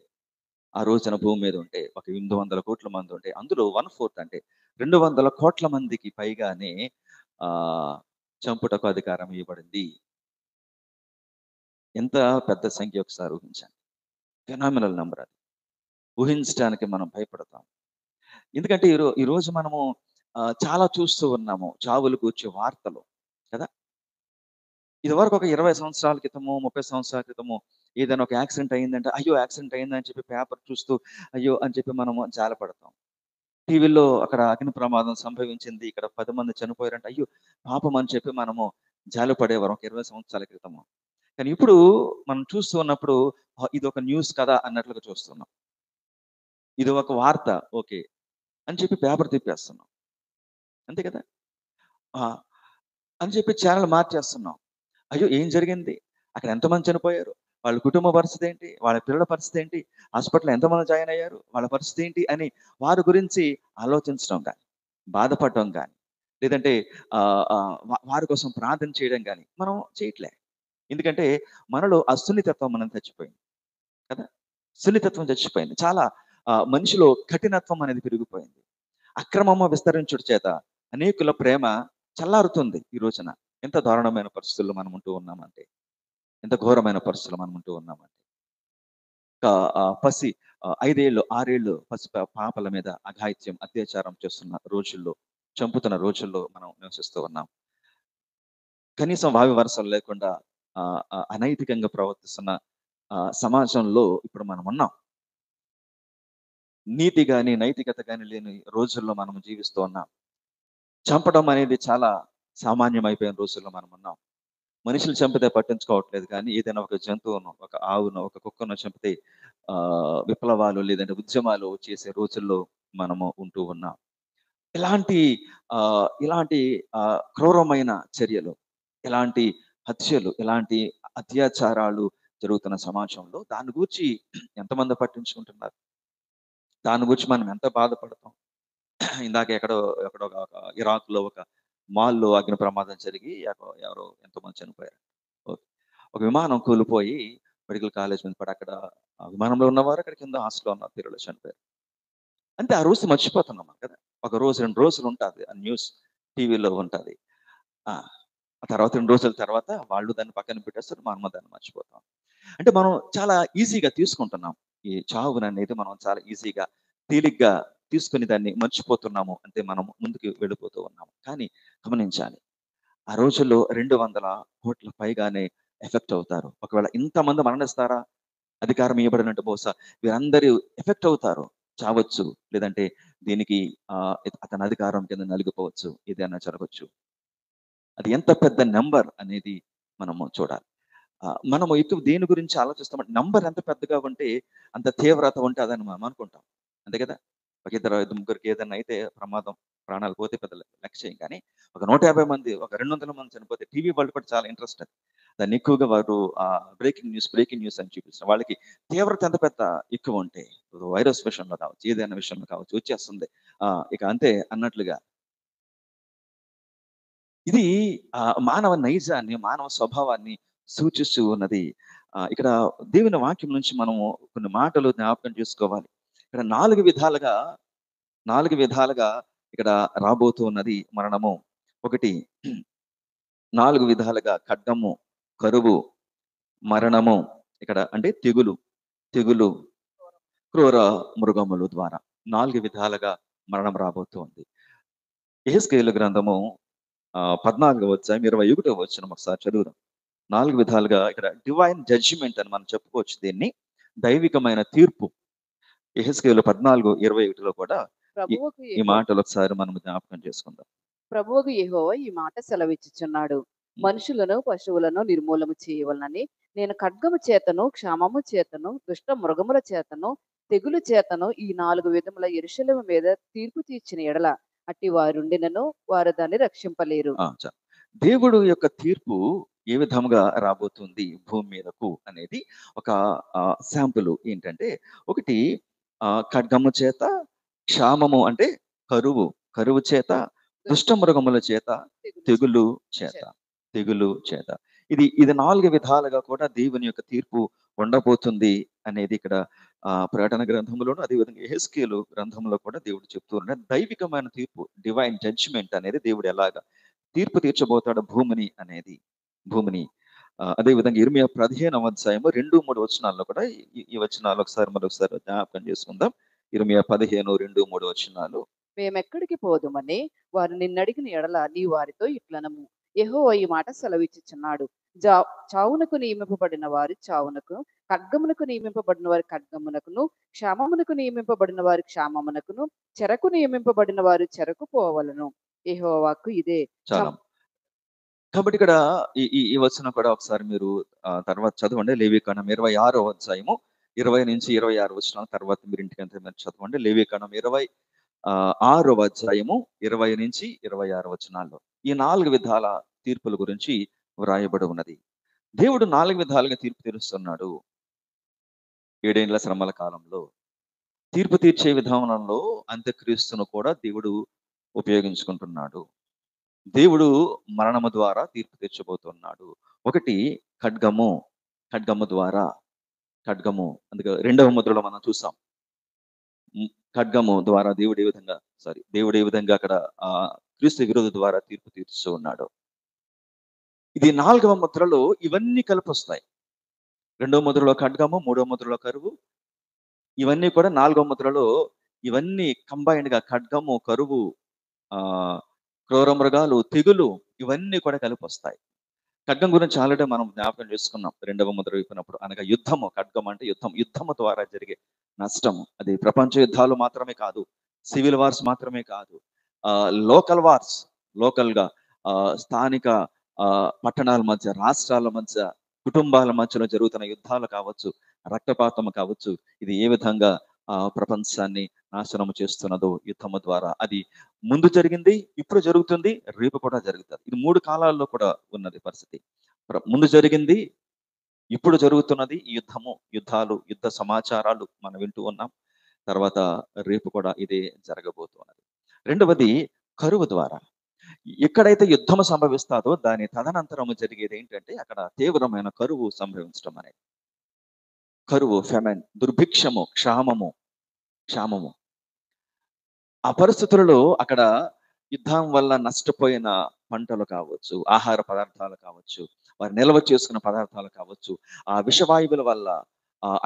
ఒక 800 కోట్ల మంది ఉంటే అందులో 1/4 అంటే 200 కోట్ల మందికి పైగానే చంపుటకు అధికారం ఇవ్వబడింది. ఎంత పెద్ద సంఖ్య ఒకసారి ఊహించండి. ఫెనామినల్ నంబర్ అది. ఊహించడానికి మనం భయపడతాం. ఎందుకంటే ఈరోజు మనము చాలా చూస్తూ ఉన్నాము చావులు కూర్చే వార్తలు కదా. ఇదివరకు ఒక 20 సంవత్సరాల క్రితము, 30 సంవత్సరాల క్రితము ఏదైనా ఒక యాక్సిడెంట్ అయిందంటే అయ్యో యాక్సిడెంట్ అయిందని చెప్పి పేపర్ చూస్తూ అయ్యో అని చెప్పి మనము జాలపడతాం. టీవీలో అక్కడ అగ్ని ప్రమాదం సంభవించింది, ఇక్కడ 10 మంది చనిపోయారంటే అయ్యో పాపం అని చెప్పి మనము జాలిపడేవారం ఒక 20 సంవత్సరాల క్రితము. కానీ ఇప్పుడు మనం చూస్తూ ఉన్నప్పుడు ఇది ఒక న్యూస్ కదా అన్నట్లుగా చూస్తున్నాం. ఇది ఒక వార్త ఓకే అని చెప్పి పేపర్ తిప్పేస్తున్నాం, అంతే కదా. అని చెప్పి ఛానల్ మార్చేస్తున్నాం. అయ్యో ఏం జరిగింది, అక్కడ ఎంతమంది చనిపోయారు, వాళ్ళ కుటుంబ పరిస్థితి ఏంటి, వాళ్ళ పిల్లల పరిస్థితి ఏంటి, హాస్పిటల్లో ఎంతమంది జాయిన్ అయ్యారు, వాళ్ళ పరిస్థితి ఏంటి అని వారి గురించి ఆలోచించడం కానీ, బాధపడడం కానీ, లేదంటే వారి కోసం ప్రార్థన చేయడం కానీ మనం చేయట్లే. ఎందుకంటే మనలో ఆ సున్నితత్వం మనం చచ్చిపోయింది కదా. సున్నితత్వం చచ్చిపోయింది. చాలా మనిషిలో కఠినత్వం అనేది పెరిగిపోయింది. అక్రమము విస్తరించుట చేత అనేకుల ప్రేమ చల్లారుతుంది ఈ రోజున. ఎంత దారుణమైన పరిస్థితుల్లో మనం ఉంటూ ఉన్నామంటే, ఎంత ఘోరమైన పరిస్థితుల్లో మనం ఉంటూ ఉన్నామంటే, పసి 5 ఏళ్ళు 6 ఏళ్ళు పసి పాపల మీద అఘాయిత్యం, అత్యాచారం చేస్తున్న రోజుల్లో, చంపుతున్న రోజుల్లో మనం నివసిస్తూ ఉన్నాం. కనీసం వావి వరసలు లేకుండా అనైతికంగా ప్రవర్తిస్తున్న సమాజంలో ఇప్పుడు మనం ఉన్నాం. నీతి కానీ నైతికత కానీ లేని రోజుల్లో మనం జీవిస్తూ ఉన్నాం. చంపడం అనేది చాలా సామాన్యమైపోయిన రోజుల్లో మనం ఉన్నాం. మనుషులు చంపితే పట్టించుకోవట్లేదు, కానీ ఏదైనా ఒక జంతువును, ఒక ఆవును, ఒక కుక్కను చంపితే విప్లవాలు లేదంటే ఉద్యమాలు చేసే రోజుల్లో మనము ఉంటూ ఉన్నాం. ఇలాంటి క్రూరమైన చర్యలు, ఇలాంటి హత్యలు, ఇలాంటి అత్యాచారాలు జరుగుతున్న సమాజంలో దాని గురించి ఎంతమంది పట్టించుకుంటున్నారు? దాని గురించి మనం ఎంత బాధపడతాం? ఇందాక ఎక్కడో ఇరాక్లో ఒక మాల్లో అగ్ని ప్రమాదం జరిగి ఎవరో ఎంతోమంది చనిపోయారు. ఒక విమానం కూలిపోయి మెడికల్ కాలేజ్ మీద పడి అక్కడ విమానంలో ఉన్నవారు, అక్కడ కింద హాస్టల్లో ఉన్న పిల్లలు చనిపోయారు. అంటే ఆ రోజు మర్చిపోతున్నాం కదా. ఒక రోజు 2 రోజులు ఉంటుంది ఆ న్యూస్, టీవీలో ఉంటుంది. ఆ తర్వాత 2 రోజుల తర్వాత వాళ్ళు దాన్ని పక్కన పెట్టేస్తారు, మనం దాన్ని మర్చిపోతాం. అంటే మనం చాలా ఈజీగా తీసుకుంటున్నాం ఈ చావును అనేది. మనం చాలా ఈజీగా తేలిగ్గా తీసుకుని దాన్ని మర్చిపోతున్నాము, అంటే మనం ముందుకు వెళ్ళిపోతూ ఉన్నాము. కానీ గమనించాలి, ఆ రోజుల్లో 200 కోట్ల పైగానే ఎఫెక్ట్ అవుతారు. ఒకవేళ ఇంతమంది మరణిస్తారా? అధికారం ఇవ్వబడినట్టు బహుశా వీరందరూ ఎఫెక్ట్ అవుతారు, చావచ్చు, లేదంటే దీనికి అతని అధికారం కింద నలిగిపోవచ్చు, ఏదైనా జరగవచ్చు. అది ఎంత పెద్ద నెంబర్ అనేది మనము చూడాలి. మనము ఎక్కువ దేని గురించి ఆలోచిస్తామంటే నంబర్ ఎంత పెద్దగా ఉంటే అంత తీవ్రత ఉంటుందని మనం అనుకుంటాం, అంతే కదా. ఒక 2 ముగ్గురికి ఏదైనా అయితే ప్రమాదం, ప్రాణాలు పోతే పెద్ద లెక్క చేయం. కానీ ఒక 150 మంది, ఒక 200 మంది చనిపోతే టీవీ వాళ్ళు కూడా చాలా ఇంట్రెస్ట్ అది. దాన్ని ఎక్కువగా వారు బ్రేకింగ్ న్యూస్ అని చూపిస్తారు. వాళ్ళకి తీవ్రత ఎంత పెద్ద ఎక్కువ ఉంటే, వైరస్ విషయంలో కావచ్చు, ఏదైనా విషయంలో కావచ్చు, వచ్చేస్తుంది ఇక అంతే అన్నట్లుగా. ఇది మానవ నైజాన్ని, మానవ స్వభావాన్ని సూచిస్తూ ఉన్నది. ఇక్కడ దేవుని వాక్యం నుంచి మనము కొన్ని మాటలు జ్ఞాపకం చేసుకోవాలి. ఇక్కడ నాలుగు విధాలుగా ఇక్కడ రాబోతూ ఉన్నది మరణము. ఒకటి, 4 విధాలుగా ఖడ్గము, కరువు, మరణము, ఇక్కడ అంటే తెగులు, క్రూర మృగముల ద్వారా 4 విధాలుగా మరణం రాబోతోంది. యెహెజ్కేలు గ్రంథము 14వ అధ్యాయం 21వ వచనం ఒకసారి చదువుదాం. 4 విధాలుగా ఇక్కడ డివైన్ జడ్జిమెంట్ అని మనం చెప్పుకోవచ్చు దీన్ని. దైవికమైన తీర్పు. యెహెజ్కేలు 14:21లో కూడా ఈ మాటలు ఒకసారి మనం జ్ఞాపకం చేసుకుందాం. ప్రభువుకు యెహోవా ఈ మాట సెలవిచ్చుచున్నాడు. మనుషులను పశువులను నిర్మూలము చేయవలనని నేను ఖడ్గము చేతను, క్షామము చేతను, దుష్ట మృగముల చేతను, తెగులు చేతను ఈ 4 విధముల యెరూషలేము మీద తీర్పు తీర్చిన ఎడల అట్టి వారుండినను వారు దాన్ని రక్షింపలేరు. దేవుడు యొక్క తీర్పు ఏ విధంగా రాబోతుంది భూమి మీదకు అనేది ఒక శాంపుల్ ఏంటంటే, ఒకటి ఖడ్గము చేత, క్షామము అంటే కరువు చేత, దుష్ట మృగముల చేత, తెగులు చేత. ఇది 4 విధాలుగా కూడా దేవుని యొక్క తీర్పు ఉండబోతుంది అనేది ఇక్కడ ప్రకటన గ్రంథంలోను, అదేవిధంగా యెహెజ్కేలు గ్రంథంలో కూడా దేవుడు చెప్తూ ఉన్నాడు. దైవికమైన తీర్పు, డివైన్ జడ్జిమెంట్ అనేది దేవుడు ఎలాగా తీర్పు తీర్చబోతాడు భూమిని. అదేవిధంగా ఇర్మియా 15వ అధ్యాయము 2-3 వచనాల్లో కూడా ఈ వచనాలు మరొకసారి జ్ఞాపకం చేసుకుందాం. ఇర్మియా 15:2-3 వచనాలు. మేమెక్కడికి పోదుమని వారు నిన్నడిగిన ఎడల నీ వారితో ఇట్లనము, యెహోవా ఈ మాట సెలవిచ్చుచున్నాడు. చావునకు నియమింపబడిన వారు చావునకు, ఖడ్గమునకు నియమింపబడిన వారి ఖడ్గమునకును, క్షామమునకు నియమింపబడిన వారి క్షామమునకును, చెరకు నియమింపబడిన వారు చెరకు పోవలను. యెహోవాకు ఇదే. కాబట్టి ఇక్కడ ఈ వచనం కూడా ఒకసారి మీరు తర్వాత చదవండి. లేవికాండం 26వ అధ్యాయము 20-26 వచనాల తర్వాత మీరు ఇంటికంటే మీరు చదవండి. లేవికాండం 26వ అధ్యాయము 20-26 వచనాల్లో ఈ 4 విధాల తీర్పుల గురించి వ్రాయబడి ఉన్నది. దేవుడు 4 విధాలుగా తీర్పు తీరుస్తున్నాడు. 7 ఏళ్ల శ్రమల కాలంలో తీర్పు తీర్చే విధానంలో అంత్యక్రీస్తును కూడా దేవుడు ఉపయోగించుకుంటున్నాడు. దేవుడు మరణము ద్వారా తీర్పు తీర్చబోతున్నాడు. ఒకటి ఖడ్గము ద్వారా. అందుకే 2వ ముద్రలో మనం చూసాం. ఖడ్గము ద్వారా దేవుడు ఏ విధంగా అక్కడ క్రీస్తు విరోధి ద్వారా తీర్పు తీర్చుతూ ఉన్నాడు. ఇది 4వ ముద్రలో ఇవన్నీ కలిపి వస్తాయి. 2వ ముద్రలో ఖడ్గము, 3వ ముద్రలో కరువు, ఇవన్నీ కూడా 4వ ముద్రలో ఇవన్నీ కంబైన్డ్ గా ఖడ్గము, కరువు, క్రూర మృగాలు, తెగులు ఇవన్నీ కూడా కలిపి వస్తాయి. ఖడ్గం గురించి ఆల్రెడీ మనం జ్ఞాపకం చేసుకున్నాం 2వ ముద్ర విప్పినప్పుడు. అనగా యుద్ధము. ఖడ్గం అంటే యుద్ధము ద్వారా జరిగే నష్టము. అది ప్రపంచ యుద్ధాలు మాత్రమే కాదు, సివిల్ వార్స్ మాత్రమే కాదు, లోకల్ వార్స్, గా స్థానిక పట్టణాల మధ్య, రాష్ట్రాల మధ్య, కుటుంబాల మధ్యలో జరుగుతున్న యుద్ధాలు కావచ్చు, రక్తపాతం కావచ్చు, ఇది ఏ విధంగా ప్రపంచాన్ని నాశనం చేస్తున్నదో యుద్ధము ద్వారా. అది ముందు జరిగింది, ఇప్పుడు జరుగుతుంది, రేపు కూడా జరుగుతుంది. ఇది 3 కాలాల్లో కూడా ఉన్నది పరిస్థితి. ముందు జరిగింది, ఇప్పుడు జరుగుతున్నది ఈ యుద్ధాలు, యుద్ధ సమాచారాలు మనం వింటూ ఉన్నాం. తర్వాత రేపు కూడా ఇదే జరగబోతున్నది. రెండవది కరువు ద్వారా. ఎక్కడైతే యుద్ధము సంభవిస్తాదో దాని తదనంతరము జరిగేది ఏంటంటే అక్కడ తీవ్రమైన కరువు సంభవించడం అనేది. కరువు, ఫెమెన్, దుర్భిక్షము, క్షామము. ఆ పరిస్థితులలో అక్కడ యుద్ధం వల్ల నష్టపోయిన పంటలు కావచ్చు, ఆహార పదార్థాలు కావచ్చు, వారు నిల్వ చేసుకున్న పదార్థాలు కావచ్చు, ఆ విషవాయువుల వల్ల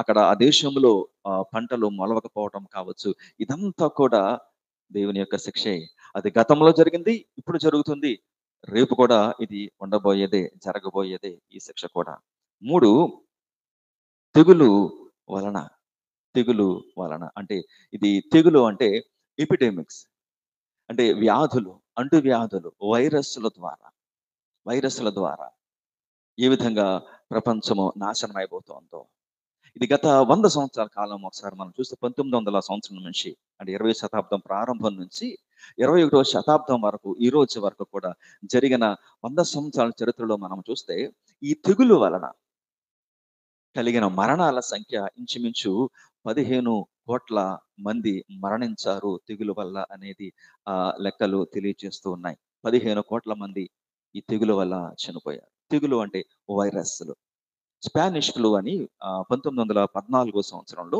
అక్కడ ఆ దేశంలో పంటలు మొలవకపోవటం కావచ్చు, ఇదంతా కూడా దేవుని యొక్క శిక్షే. అది గతంలో జరిగింది, ఇప్పుడు జరుగుతుంది, రేపు కూడా ఇది జరగబోయేదే ఈ శిక్ష కూడా. 3 తెగులు వలన. అంటే ఇది తెగులు అంటే ఎపిడెమిక్స్, అంటే వ్యాధులు, అంటువ్యాధులు, వైరస్ల ద్వారా ఏ విధంగా ప్రపంచము నాశనం అయిపోతుందో. ఇది గత 100 సంవత్సరాల కాలం ఒకసారి మనం చూస్తే 1900 సంవత్సరం నుంచి, అంటే 20వ శతాబ్దం ప్రారంభం నుంచి 21వ శతాబ్దం వరకు, ఈ రోజు వరకు కూడా జరిగిన 100 సంవత్సరాల చరిత్రలో మనం చూస్తే ఈ తెగులు వలన కలిగిన మరణాల సంఖ్య ఇంచుమించు 15 కోట్ల మంది మరణించారు తెగులు వల్ల అనేది లెక్కలు తెలియజేస్తూ ఉన్నాయి. 15 కోట్ల మంది ఈ తెగులు వల్ల చనిపోయారు. తెగులు అంటే వైరస్లు. స్పానిష్ ఫ్లూ అని 1914 సంవత్సరంలో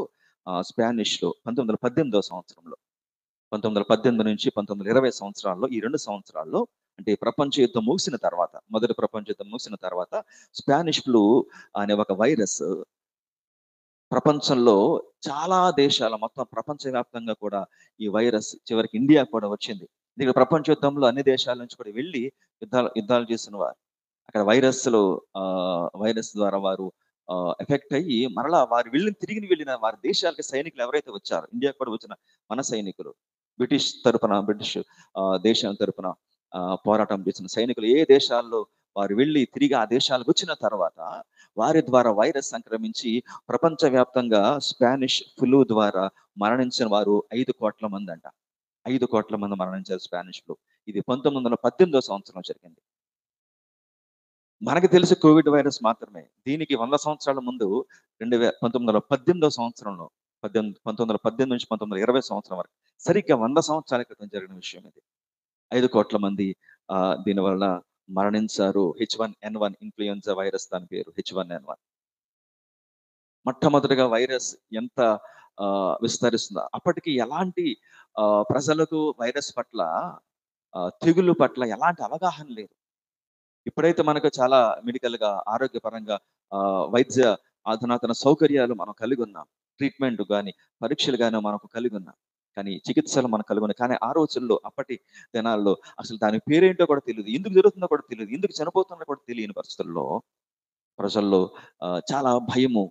స్పానిష్లో 1918 సంవత్సరంలో 1918 నుంచి 1920 సంవత్సరాల్లో ఈ 2 సంవత్సరాల్లో అంటే ప్రపంచ యుద్ధం ముగిసిన తర్వాత మొదటి ప్రపంచ యుద్ధం ముగిసిన తర్వాత స్పానిష్ ఫ్లూ అనే ఒక వైరస్ ప్రపంచంలో చాలా దేశాల మొత్తం ప్రపంచవ్యాప్తంగా కూడా ఈ వైరస్ చివరికి ఇండియా కూడా వచ్చింది. ఇది ప్రపంచ యుద్ధంలో అన్ని దేశాల నుంచి కూడా వెళ్ళి యుద్ధాలు చేసిన వారు అక్కడ వైరస్ ద్వారా వారు ఎఫెక్ట్ అయ్యి మరలా వారు తిరిగి వెళ్ళిన వారి దేశాలకి సైనికులు ఎవరైతే వచ్చారో ఇండియా కూడా వచ్చిన మన సైనికులు బ్రిటిష్ దేశం తరపున పోరాటం చేసిన సైనికులు ఏ దేశాల్లో వారు వెళ్ళి తిరిగి ఆ దేశాలకు వచ్చిన తర్వాత వారి ద్వారా వైరస్ సంక్రమించి ప్రపంచవ్యాప్తంగా స్పానిష్ ఫ్లూ ద్వారా మరణించిన వారు 5 కోట్ల మంది అంట. 5 కోట్ల మంది మరణించారు స్పానిష్ ఫ్లూ. ఇది 1918 సంవత్సరం జరిగింది. మనకు తెలిసి కోవిడ్ వైరస్ మాత్రమే. దీనికి 100 సంవత్సరాల ముందు 1918 సంవత్సరంలో 1918 నుంచి 1920 సంవత్సరం వరకు సరిగ్గా 100 సంవత్సరాల క్రితం జరిగిన విషయం ఇది. 5 కోట్ల మంది దీనివల్ల మరణించారు. H1N1 ఇన్ఫ్లుయెన్జా వైరస్ దాని పేరు H1N1. మొట్టమొదటిగా వైరస్ ఎంత విస్తరిస్తుందో అప్పటికి ఎలాంటి ప్రజలకు వైరస్ పట్ల తెగులు పట్ల ఎలాంటి అవగాహన లేదు. ఇప్పుడైతే మనకు చాలా మెడికల్ గా ఆరోగ్యపరంగా వైద్య అధునాతన సౌకర్యాలు మనం కలిగి ఉన్నాం. ట్రీట్మెంట్ కానీ పరీక్షలు కానీ మనకు కలిగి ఉన్నాం. కానీ చికిత్సలు మనకు కలిగి ఉన్నాయి. కానీ ఆ రోజుల్లో అప్పటి దినాల్లో అసలు దాని పేరేంటో కూడా తెలియదు, ఎందుకు జరుగుతుందో కూడా తెలియదు, ఎందుకు చనిపోతుందో కూడా తెలియని పరిస్థితుల్లో ప్రజల్లో చాలా భయము,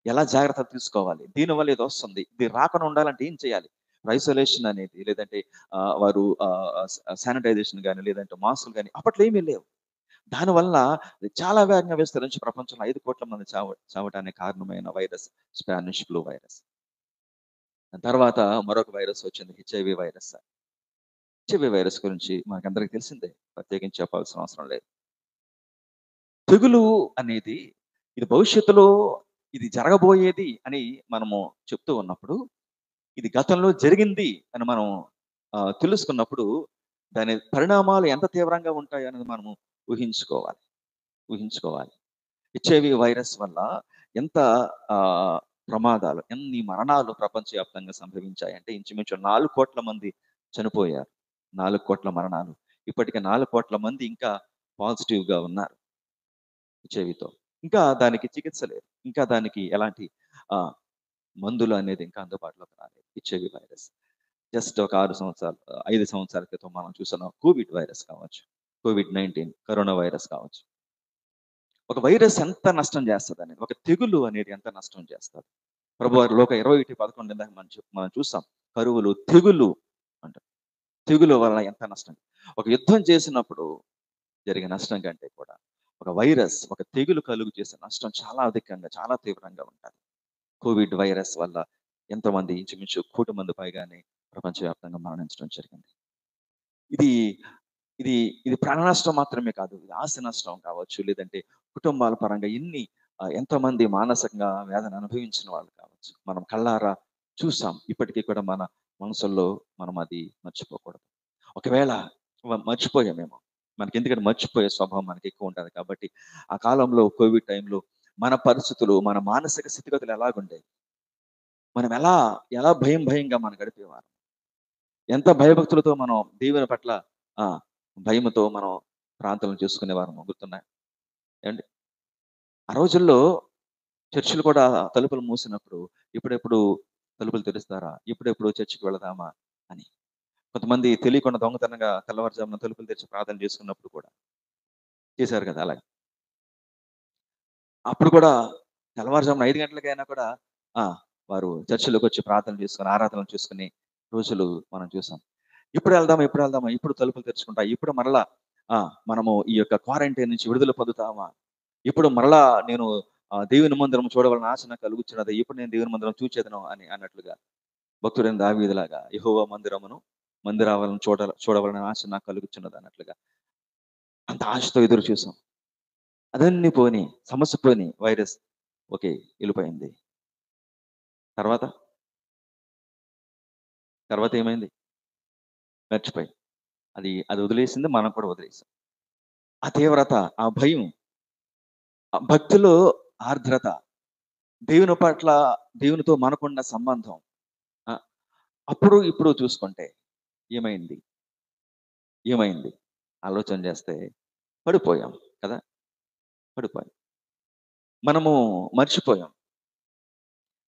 ఎలా జాగ్రత్తలు తీసుకోవాలి, దీనివల్ల ఇది వస్తుంది, ఇది రాకుండా ఉండాలంటే ఏం చేయాలి, ఐసోలేషన్ అనేది లేదంటే వారు శానిటైజేషన్ కానీ లేదంటే మాస్కులు కానీ అప్పట్లో ఏమీ లేవు. దానివల్ల చాలా వేగంగా విస్తరించి ప్రపంచంలో 5 కోట్ల మంది చావటానికి కారణమైన వైరస్ స్పానిష్ ఫ్లూ వైరస్. తర్వాత మరొక వైరస్ వచ్చింది, హెచ్ఐవి వైరస్. హెచ్ఐవి వైరస్ గురించి మనకందరికి తెలిసిందే, ప్రత్యేకించి చెప్పాల్సిన అవసరం లేదు. తెగులు అనేది ఇది భవిష్యత్తులో ఇది జరగబోయేది అని మనము చెప్తూ ఉన్నప్పుడు ఇది గతంలో జరిగింది అని మనం తెలుసుకున్నప్పుడు దాని పరిణామాలు ఎంత తీవ్రంగా ఉంటాయి అనేది మనము ఊహించుకోవాలి. హెచ్ఐవి వైరస్ వల్ల ఎంత ప్రమాదాలు, ఎన్ని మరణాలు ప్రపంచవ్యాప్తంగా సంభవించాయంటే ఇంచుమించు 4 కోట్ల మంది చనిపోయారు. 4 కోట్ల మరణాలు. ఇప్పటికే 4 కోట్ల మంది ఇంకా పాజిటివ్ గా ఉన్నారు హెచ్ఐవితో. ఇంకా దానికి చికిత్స లేదు, ఇంకా దానికి ఎలాంటి మందులు అనేది ఇంకా అందుబాటులోకి రాలేదు. హెచ్ఐవి వైరస్ జస్ట్ ఒక 5 సంవత్సరాల క్రితం మనం చూసిన కోవిడ్ వైరస్ కావచ్చు, COVID-19 కరోనా వైరస్ కావచ్చు. ఒక వైరస్ ఎంత నష్టం చేస్తుంది అనేది, ఒక తెగులు అనేది ఎంత నష్టం చేస్తుంది. ప్రభువారు లోక 21:11 మనం చూసాం, కరువులు తెగులు అంటారు. తెగులు వల్ల ఎంత నష్టం. ఒక యుద్ధం చేసినప్పుడు జరిగే నష్టం కంటే కూడా ఒక వైరస్, ఒక తెగులు కలుగు చేసే నష్టం చాలా అధికంగా, చాలా తీవ్రంగా ఉంటుంది. కోవిడ్ వైరస్ వల్ల ఎంతమంది, ఇంచుమించు 1 కోటి మంది పైగానే ప్రపంచవ్యాప్తంగా మరణించడం జరిగింది. ఇది ఇది ఇది ప్రాణ నష్టం మాత్రమే కాదు, ఇది ఆస్తి నష్టం కావచ్చు, లేదంటే కుటుంబాల పరంగా ఎంతోమంది మానసికంగా వేదన అనుభవించిన వాళ్ళు కావచ్చు. మనం కళ్ళారా చూసాం. ఇప్పటికీ కూడా మన మనసుల్లో మనం అది మర్చిపోకూడదు. ఒకవేళ మర్చిపోయామేమో, మనకి ఎందుకంటే మర్చిపోయే స్వభావం మనకి ఎక్కువ ఉంటుంది కాబట్టి ఆ కాలంలో కోవిడ్ టైంలో మన పరిస్థితులు, మన మానసిక స్థితిగతులు ఎలాగుండేవి, మనం ఎలా భయంగా మనం గడిపేవారు, ఎంత భయభక్తులతో మనం దేవుని పట్ల భయముతో మనం ప్రార్థనలు చేసుకునేవారు గుర్తున్నాయి ఏమండి. ఆ రోజుల్లో చర్చిలు కూడా తలుపులు మూసినప్పుడు ఇప్పుడెప్పుడు తలుపులు తెరుస్తారా, ఇప్పుడెప్పుడు చర్చికి వెళదామా అని కొంతమంది తెలియకుండా దొంగతనంగా తెల్లవారుజామున తలుపులు తెరిచి ప్రార్థన చేసుకున్నప్పుడు కూడా చేశారు కదా. అలాగే అప్పుడు కూడా తెల్లవారుజామున 5 గంటలకైనా కూడా వారు చర్చిలోకి వచ్చి ప్రార్థన చేసుకుని ఆరాధనలు చేసుకునే రోజులు మనం చూసాం. ఇప్పుడు వెళ్దామా, ఇప్పుడు తలుపులు తెరుచుకుంటా, ఇప్పుడు మరలా మనము ఈ యొక్క క్వారంటైన్ నుంచి విడుదల పొందుతామా, ఇప్పుడు మరలా నేను దేవుని మందిరం చూడవలన ఆశ నాకు కలుగుతున్నది, ఇప్పుడు నేను దేవుని మందిరం చూచేదను అని అన్నట్లుగా భక్తుడైన దావీదులాగా యెహోవా మందిరాలను చూడవలన ఆశ నాకు కలుగుతున్నది అన్నట్లుగా అంత ఆశతో ఎదురు చూసాం. అదన్నీ పోని, సమస్య పోని, వైరస్ ఓకే వెళ్ళిపోయింది. తర్వాత ఏమైంది, మర్చిపోయి అది వదిలేసింది, మనం కూడా వదిలేసాం. ఆ తీవ్రత, ఆ భయం భక్తిలో ఆర్ద్రత, దేవుని పట్ల దేవునితో మనకున్న సంబంధం. ఆ, అప్పుడు ఇప్పుడు చూసుకుంటే ఏమైంది ఏమైంది ఆలోచన చేస్తే పడిపోయాం కదా, పడిపోయాం, మనము మర్చిపోయాం.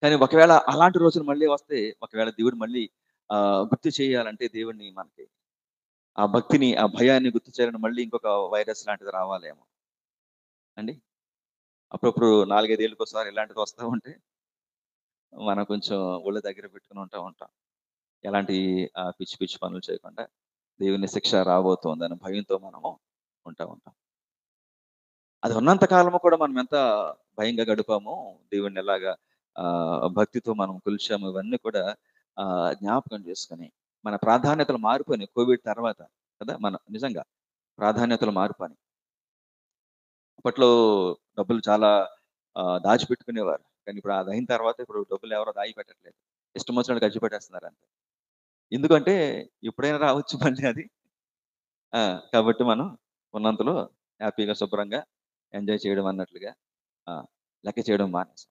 కానీ ఒకవేళ అలాంటి రోజులు మళ్ళీ వస్తే, ఒకవేళ దేవుడు మళ్ళీ గుర్తు చేయాలంటే దేవుడిని మనకి ఆ భక్తిని ఆ భయాన్ని గుర్తు చేయాలని మళ్ళీ ఇంకొక వైరస్ లాంటిది రావాలేమో అండి. అప్పుడప్పుడు 4-5 ఏళ్ళకి ఒకసారి ఇలాంటిది వస్తూ ఉంటే మనం కొంచెం ఒళ్ళు దగ్గర పెట్టుకుని ఉంటాం. ఎలాంటి పిచ్చి పిచ్చి పనులు చేయకుండా దేవుని శిక్ష రాబోతోందని భయంతో మనము ఉంటాం. అది ఉన్నంత కాలము కూడా మనం ఎంత భయంగా గడిపామో, దేవుణ్ణి ఎలాగా భక్తితో మనం కొలిచాము, ఇవన్నీ కూడా జ్ఞాపకం చేసుకుని మన ప్రాధాన్యతలు మారిపోయినాయి కోవిడ్ తర్వాత కదా. మన నిజంగా ప్రాధాన్యతలు మారిపోయినాయి. అప్పట్లో డబ్బులు చాలా దాచిపెట్టుకునేవారు. కానీ ఇప్పుడు అది అయిన తర్వాత ఇప్పుడు డబ్బులు ఎవరో దాచి పెట్టట్లేదు, ఇష్టం వచ్చినట్టు ఖర్చు పెట్టేస్తున్నారు అంతే. ఎందుకంటే ఎప్పుడైనా రావచ్చు మళ్ళీ అది. కాబట్టి మనం ఉన్నంతలో హ్యాపీగా శుభ్రంగా ఎంజాయ్ చేయడం అన్నట్లుగా లెక్క చేయడం మానేసాం.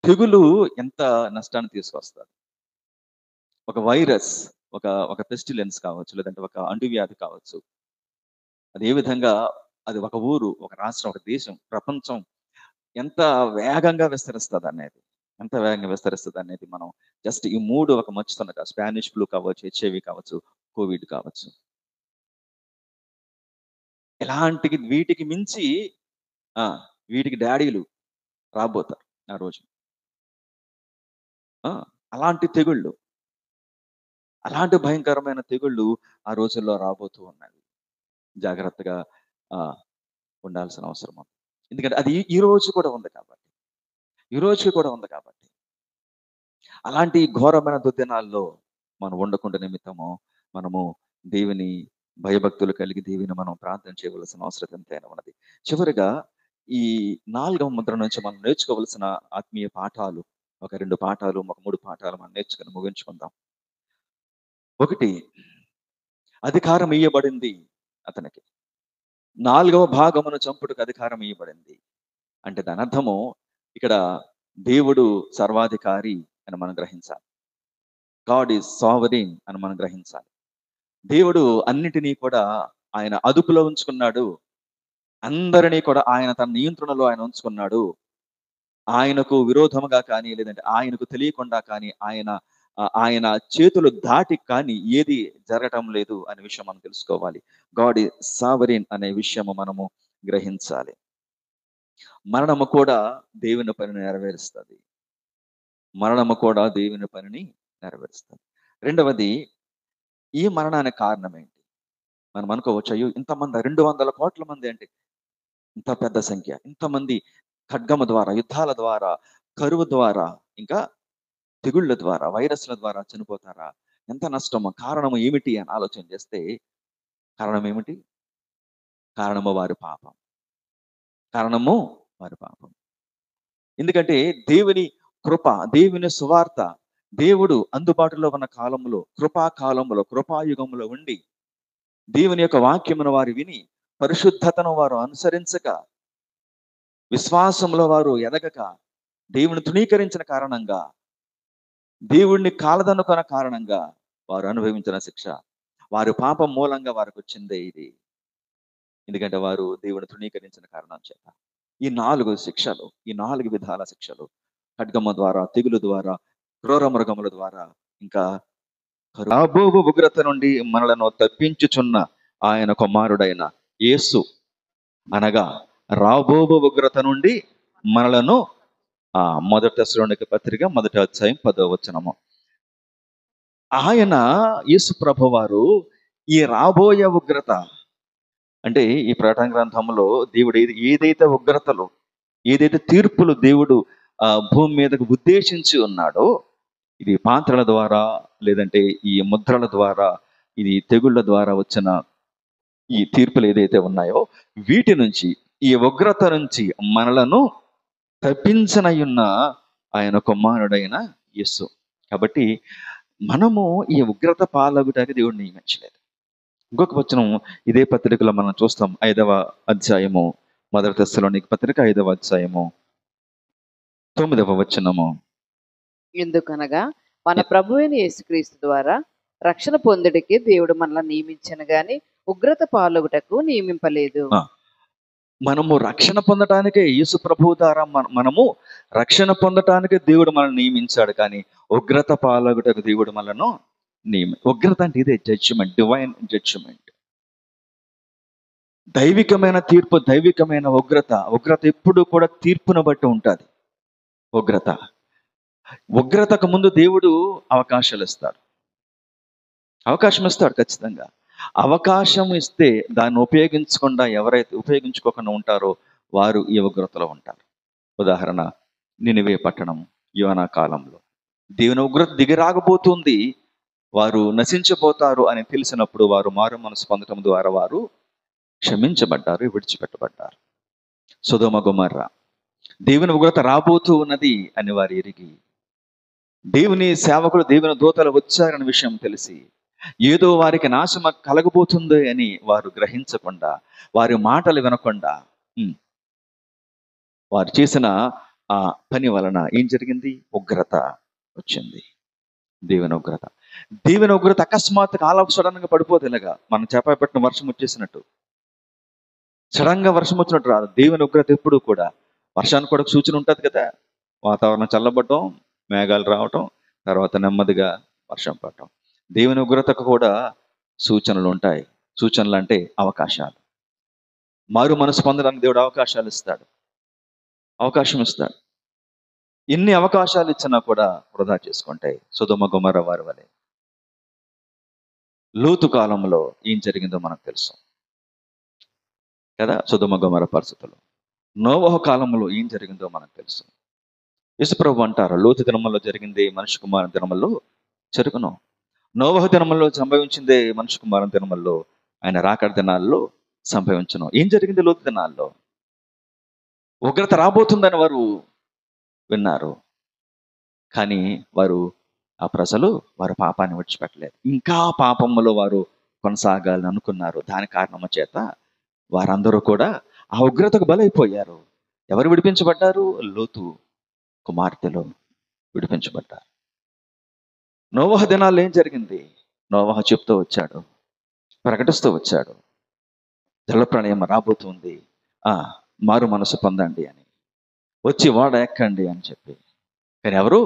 తెగులు ఎంత నష్టాన్ని తీసుకొస్తుంది. ఒక వైరస్, ఒక పెస్టిలెన్స్ కావచ్చు, లేదంటే ఒక అంటువ్యాధి కావచ్చు. అది ఏ విధంగా, అది ఒక ఊరు, ఒక రాష్ట్రం, ఒక దేశం, ప్రపంచం ఎంత వేగంగా విస్తరిస్తుంది అనేది మనం జస్ట్ ఈ 3 ఒక మచ్చుతున్నగా, స్పానిష్ ఫ్లూ కావచ్చు, హెచ్ఐవి కావచ్చు, కోవిడ్ కావచ్చు, ఇలాంటి వీటికి మించి వీటికి డాడీలు రాబోతారు ఆ రోజు. అలాంటి తెగుళ్ళు, అలాంటి భయంకరమైన తెగుళ్ళు ఆ రోజుల్లో రాబోతూ ఉన్నాయి. జాగ్రత్తగా ఉండాల్సిన అవసరం ఉంది. ఎందుకంటే అది ఈ రోజు కూడా ఉంది కాబట్టి, ఈ రోజుకి కూడా ఉంది కాబట్టి, అలాంటి ఘోరమైన దుర్దినాల్లో మనం ఉండకుండా నిమిత్తము మనము దేవుని భయభక్తులు కలిగి దేవుని మనం ప్రార్థన చేయవలసిన అవసరం ఎంతైనా ఉన్నది. చివరిగా ఈ 4వ ముద్ర నుంచి మనం నేర్చుకోవలసిన ఆత్మీయ పాఠాలు, ఒక 2 పాఠాలు, ఒక 3 పాఠాలు మనం నేర్చుకుని ముగించుకుందాం. 1, అధికారం ఇయ్యబడింది అతనికి. 4వ భాగమును చంపుటకు అధికారం ఇయ్యబడింది అంటే దాని అర్థము ఇక్కడ దేవుడు సర్వాధికారి అని మనం గ్రహించాలి. గాడ్ ఈజ్ సావరీన్ అని మనం గ్రహించాలి. దేవుడు అన్నిటినీ కూడా ఆయన అదుపులో ఉంచుకున్నాడు. అందరినీ కూడా ఆయన తన నియంత్రణలో ఆయన ఉంచుకున్నాడు. ఆయనకు విరోధముగా కానీ, లేదంటే ఆయనకు తెలియకుండా కానీ, ఆయన చేతులు దాటి కానీ ఏది జరగటం లేదు అనే విషయం మనం తెలుసుకోవాలి. గాడ్ ఈజ్ సావరీన్ అనే విషయము మనము గ్రహించాలి. మరణము కూడా దేవుని పనిని నెరవేరుస్తుంది. మరణము కూడా దేవుని పనిని నెరవేరుస్తుంది. 2వది, ఈ మరణానికి కారణం ఏంటి? మనం అనుకోవచ్చు, అయ్యో ఇంతమంది 200 కోట్ల మంది అంటే ఇంత పెద్ద సంఖ్య, ఇంతమంది ఖడ్గము ద్వారా, యుద్ధాల ద్వారా, కరువు ద్వారా, ఇంకా తెగుళ్ళ ద్వారా, వైరస్ల ద్వారా చనిపోతారా? ఎంత నష్టము, కారణము ఏమిటి అని ఆలోచన చేస్తే కారణం ఏమిటి? కారణము వారి పాపం. కారణము వారి పాపం. ఎందుకంటే దేవుని కృప, దేవుని సువార్త, దేవుడు అందుబాటులో ఉన్న కాలంలో, కృపాకాలంలో, కృపాయుగంలో ఉండి దేవుని యొక్క వాక్యమును వారు విని పరిశుద్ధతను వారు అనుసరించక, విశ్వాసంలో వారు ఎదగక, దేవుని తృణీకరించిన కారణంగా, దేవుణ్ణి కాలదనుకున్న కారణంగా వారు అనుభవించిన శిక్ష, వారి పాపం మూలంగా వారికి వచ్చిందే ఇది. ఎందుకంటే వారు దేవుని తృణీకరించిన కారణం చేత ఈ 4 శిక్షలు, ఈ 4 విధాల శిక్షలు, ఖడ్గము ద్వారా, తెగులు ద్వారా, క్రూర మృగముల ద్వారా, ఇంకా రాబోవు ఉగ్రత నుండి మనలను తప్పించుచున్న ఆయన కుమారుడైన యేసు, అనగా రాబోవు ఉగ్రత నుండి మనలను, 1 తెస్సలోనికీ పత్రిక 1వ అధ్యాయం 10వ వచనము. ఆయన యేసు ప్రభు వారు ఈ రాబోయే ఉగ్రత అంటే ఈ ప్రకటన గ్రంథంలో దేవుడు ఏదైతే ఉగ్రతలు, ఏదైతే తీర్పులు దేవుడు భూమి మీదకు ఉద్దేశించి ఉన్నాడో, ఇది పాత్రల ద్వారా, లేదంటే ఈ ముద్రల ద్వారా, ఇది తెగుళ్ళ ద్వారా వచ్చిన ఈ తీర్పులు ఏదైతే ఉన్నాయో, వీటి నుంచి, ఈ ఉగ్రత నుంచి మనలను తప్పించనయున్న ఆయన కుమారుడైన యేసు. కాబట్టి మనము ఈ ఉగ్రత పాలగుటకి దేవుడు నియమించలేదు. ఇంకొక వచనం ఇదే పత్రికలో మనం చూస్తాం, 5వ అధ్యాయము మొదటి తెస్సలోనికి పత్రిక 5వ అధ్యాయము 9వ వచనము. ఎందుకనగా మన ప్రభువైన యేసుక్రీస్తు ద్వారా రక్షణ పొందుటకి దేవుడు మనల్ని నియమించను గాని ఉగ్రత పాలొగుటకు నియమింపలేదు. మనము రక్షణ పొందటానికే యేసు ప్రభువు ద్వారా మనము రక్షణ పొందటానికి దేవుడు మనల్ని నియమించాడు, కానీ ఉగ్రత పాలొగుటకు దేవుడు మనలను ఉగ్రత అంటే ఇదే జడ్జిమెంట్, డివైన్ జడ్జిమెంట్, దైవికమైన తీర్పు, దైవికమైన ఉగ్రత. ఉగ్రత ఎప్పుడు కూడా తీర్పును బట్టి ఉంటుంది. ఉగ్రతకు ముందు దేవుడు అవకాశాలు ఇస్తాడు, అవకాశం ఇస్తాడు ఖచ్చితంగా. అవకాశం ఇస్తే దాన్ని ఎవరైతే ఉపయోగించుకోకుండా ఉంటారో వారు ఈ ఉగ్రతలో ఉంటారు. ఉదాహరణ, నినివే పట్టణం యోనా కాలంలో దేవుని ఉగ్రత దిగిరాగబోతుంది, వారు నశించబోతారు అని తెలిసినప్పుడు వారు మారు మనసు పొందటం ద్వారా వారు క్షమించబడ్డారు, విడిచిపెట్టబడ్డారు. సొదొమ గొమొర్రా దేవుని ఉగ్రత రాబోతూ ఉన్నది అని వారు ఎరిగి, దేవుని సేవకులు, దేవుని దూతలు వచ్చారనే విషయం తెలిసి, ఏదో వారికి నాశనం కలగబోతుంది అని వారు గ్రహించకుండా, వారి మాటలు వినకుండా వారు చేసిన ఆ పని వలన ఏం జరిగింది? ఉగ్రత వచ్చింది. దేవుని ఉగ్రత. దేవుని ఉగ్రత అకస్మాత్తుగా సడన్గా పడిపోతే ఇలాగా మనం చేపట్టిన వర్షం వచ్చేసినట్టు, సడన్గా వర్షం వచ్చినట్టు రాదు. దేవుని ఉగ్రత ఎప్పుడు కూడా, వర్షానికి కూడా సూచన ఉంటుంది కదా, వాతావరణం చల్లబడటం, మేఘాలు రావటం, తర్వాత నెమ్మదిగా వర్షం పడటం. దేవుని ఉగ్రతకు కూడా సూచనలు ఉంటాయి. సూచనలు అంటే అవకాశాలు. మారు మనసు పొందడానికి దేవుడు అవకాశాలు ఇస్తాడు, అవకాశం ఇస్తాడు. ఎన్ని అవకాశాలు ఇచ్చినా కూడా వృధా చేసుకుంటాయి. సొదొమ గొమొర్రా వారి వలె. లోతు కాలంలో ఏం జరిగిందో మనకు తెలుసు కదా, సొదొమ గొమొర్రా పరిస్థితుల్లో. నోవహు కాలంలో ఏం జరిగిందో మనకు తెలుసు. యేసుప్రభు అంటారు, లోతు దినముల్లో జరిగింది మనుష్య కుమారుని దినముల్లో జరుగును. నోవహు దినముల్లో సంభవించిందే మనుష్య కుమారుని దినముల్లో, ఆయన రాకడ దినాల్లో సంభవించును. ఏం జరిగింది లోతు దినాల్లో? ఉగ్రత రాబోతుందని వారు విన్నారు, కానీ ఆ ప్రజలు వారి పాపాన్ని విడిచిపెట్టలేదు. ఇంకా పాపములో వారు కొనసాగాలని అనుకున్నారు. దాని కారణము చేత వారందరూ కూడా ఆ ఉగ్రతకు బలైపోయారు. ఎవరు విడిపించబడ్డారు? లోతు కుమార్తెలు విడిపించబడ్డారు. నోవహు దినాల్లో ఏం జరిగింది? నోవహు చెప్తూ వచ్చాడు, ప్రకటిస్తూ వచ్చాడు, జలప్రళయం రాబోతుంది, మారు మనసు పొందండి అని, వచ్చి ఓడ ఎక్కండి అని చెప్పి. కానీ ఎవరు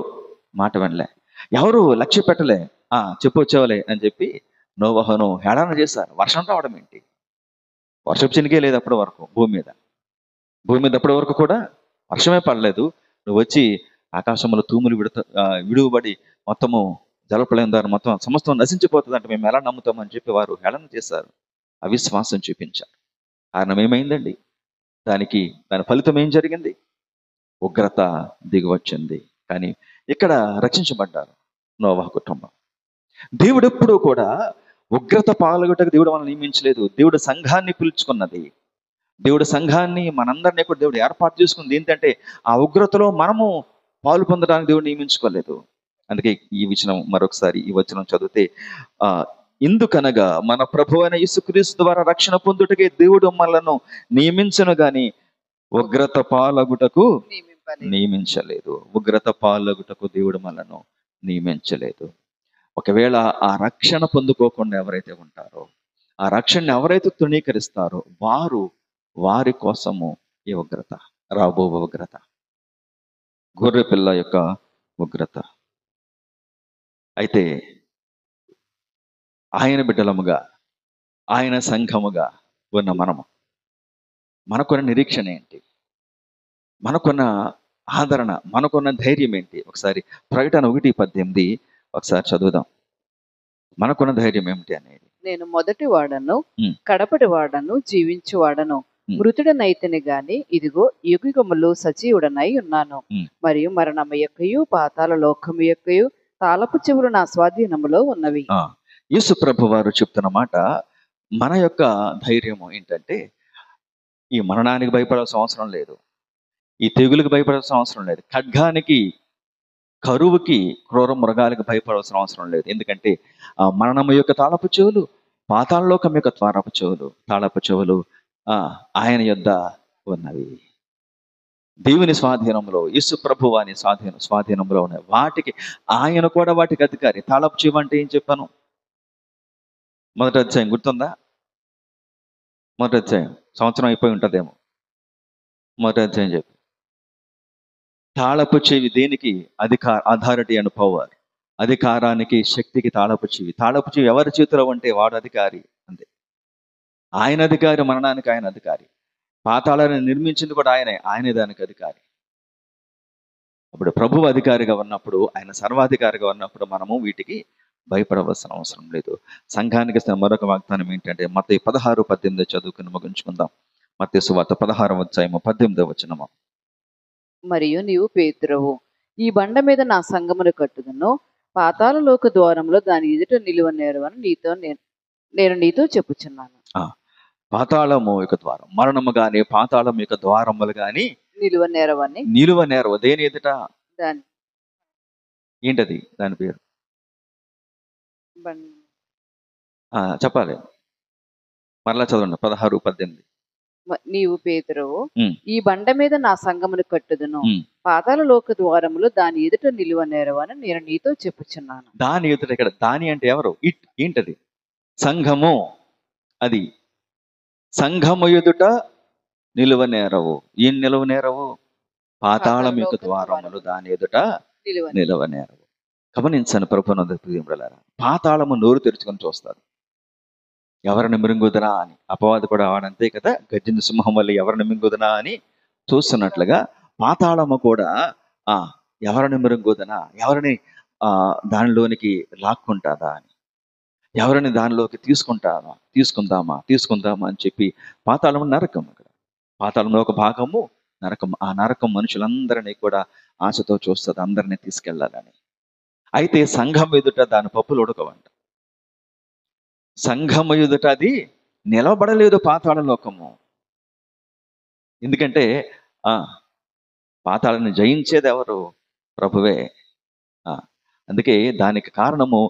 మాట వినలే, ఎవరు లక్ష్య పెట్టలే. చెప్పొచ్చేవలే అని చెప్పి నోవహును హేళన చేశారు. వర్షం రావడం ఏంటి? వర్షపు చినికే లేదు అప్పటి వరకు భూమి మీద అప్పటి వరకు కూడా వర్షమే పడలేదు. నువ్వు వచ్చి ఆకాశంలో తూములు విడువబడి మొత్తము జలప్రళయం ద్వారా మొత్తం సమస్తం నశించిపోతుంది అంటే మేము ఎలా నమ్ముతామని చెప్పి వారు హేళన చేశారు, అవిశ్వాసం చూపించారు. కారణం ఏమైందండి? దాని ఫలితం ఏం జరిగింది? ఉగ్రత దిగివచ్చింది. కానీ ఇక్కడ రక్షించబడ్డారు నోవహు కుటుంబం. దేవుడు ఎప్పుడూ కూడా ఉగ్రత పాల్గొటకు దేవుడు మనల్ని నియమించలేదు. దేవుడు సంఘాన్ని పిలుచుకున్నది, దేవుడు సంఘాన్ని మనందరినీ కూడా దేవుడు ఏర్పాటు చేసుకుంది. ఏంటంటే ఆ ఉగ్రతలో మనము పాలు పొందడానికి దేవుడు నియమించుకోలేదు. అందుకే ఈ వచనం చదివితే, ఎందుకనగా మన ప్రభువైన యేసుక్రీస్తు ద్వారా రక్షణ పొందుటకే దేవుడు మనలను నియమించను గాని ఉగ్రత పాలగుటకు నియమించలేదు. ఉగ్రత పాలగుటకు దేవుడు మనలను నియమించలేదు. ఒకవేళ ఆ రక్షణ పొందుకోకుండా ఎవరైతే ఉంటారో, ఆ రక్షణని ఎవరైతే తృణీకరిస్తారో వారి కోసము ఈ ఉగ్రత, రాబో ఉగ్రత, గొర్రె పిల్ల యొక్క ఉగ్రత. అయితే ఆయన బిడ్డలముగా, ఆయన సంఘముగా ఉన్న మనకున్న నిరీక్షణ ఏంటి? మనకున్న ఆదరణ, మనకున్న ధైర్యం ఏంటి? ఒకసారి ప్రకటన 1:18 ఒకసారి చదువుదాం. మనకున్న ధైర్యం ఏమిటి అనేది. నేను మొదటి వాడను, కడపటి వాడను, జీవించువాడను, మృతుడనైతేనే గాని ఇదిగో యుగయుగములు సజీవుడనై ఉన్నాను, మరియు మరణము యొక్కయు పాతాళ లోకము యొక్కయు తాళపు చెవులు నా స్వాధీనములో ఉన్నవి. యేసు ప్రభు వారు చెప్తున్న మాట, మన యొక్క ధైర్యము ఏంటంటే, ఈ మరణానికి భయపడాల్సిన అవసరం లేదు, ఈ తెగులకు భయపడాల్సిన అవసరం లేదు, ఖడ్గానికి, కరువుకి, క్రూర మృగాలకు భయపడాల్సిన అవసరం లేదు. ఎందుకంటే ఆ మరణము యొక్క తాళపు చెవులు, పాతాళలోకం యొక్క తాళపు చెవులు ఆయన యొద్ద ఉన్నవి. దేవుని స్వాధీనంలో, యేసు ప్రభు వాని స్వాధీనంలో ఉన్నాయి. వాటికి ఆయన కూడా వాటికి అధికారి. తాళపు చెవి అంటే ఏం చెప్పాను? మొదటి అధ్యాయం గుర్తుందా? మొదటి అధ్యాయం సంవత్సరం అయిపోయి ఉంటుందేమో. మొదటి అధ్యాయం చెప్పి తాళపు చెవి దేనికి? Authority and power. అధికారానికి, శక్తికి తాళపు చెవి. తాళపు చెవి ఎవరి చేతిలో ఉంటే వాడు అధికారి. అంతే. ఆయన అధికారి, మరణానికి ఆయన అధికారి. పాతాళాన్ని నిర్మించింది కూడా ఆయనే దానికి అధికారి. అప్పుడు ప్రభు అధికారిగా ఉన్నప్పుడు, ఆయన సర్వాధికారిగా ఉన్నప్పుడు మనము వీటికి భయపడవలసిన అవసరం లేదు. సంఘానికి ఇస్తున్న మరొక వాగ్దానం ఏంటంటే మత్తయి 16:18 చదువుకుని ముగించుకుందాం. మత్తయి సువార్త 16వ అధ్యాయము 18వ వచనము. మరియు నీవు పేతురవు, ఈ బండ మీద నా సంగమును కట్టుదును, పాతాళ లోక ద్వారంలో దాని ఎదుట నిలువనేరు అని నేను నీతో చెప్పుచున్నాను. పాతాళము యొక్క ద్వారం, మరణము గాని పాతాళం యొక్క ద్వారములు గాని నిలువనేరవ. దేని ఎదుట? దాని ఏంటది దాని పేరు? చెప్పాలి, మరలా చదవండి. 16:18. నీవు పేతురవు, ఈ బండ మీద నా సంగమును కట్టుదును, పాతాళ లోక ద్వారములు దాని ఎదుట నిలువనేరవు అని నేను నీతో చెప్పుచున్నాను. దాని ఎదుట, ఇక్కడ దాని అంటే ఎవరు? ఏంటది? సంఘము. అది సంఘము ఎదుట నిలువనేరవు. ఏం నిలువనేరవు? పాతాళం యొక్క ద్వారములు దాని ఎదుట నిలువనేరవు. గమనించని ప్రభునందు ప్రియులారా, పాతాళము నోరు తెరుచుకొని చూస్తారు. ఎవరిని మింగుదనా అని. అపవాది కూడా వాడంతే కదా, గర్జన సింహం వల్ల ఎవరిని మింగుదనా అని చూస్తున్నట్లుగా పాతాళము కూడా ఎవరిని మింగుదనా, ఎవరిని దానిలోనికి లాక్కుంటాదా అని, ఎవరిని దానిలోకి తీసుకుందామా అని చెప్పి పాతాళము నరకం. అక్కడ పాతాళంలో ఒక భాగము నరకం. ఆ నరకం మనుషులందరినీ కూడా ఆశతో చూస్తుంది, అందరినీ తీసుకెళ్లాలని. అయితే సంఘం ఎదుట దాని పప్పులు ఉడకవంట. సంఘం ఎదుట అది నిలబడలేదు పాతాళ లోకము. ఎందుకంటే పాతాళాన్ని జయించేది ఎవరు? ప్రభువే. అందుకే దానికి కారణము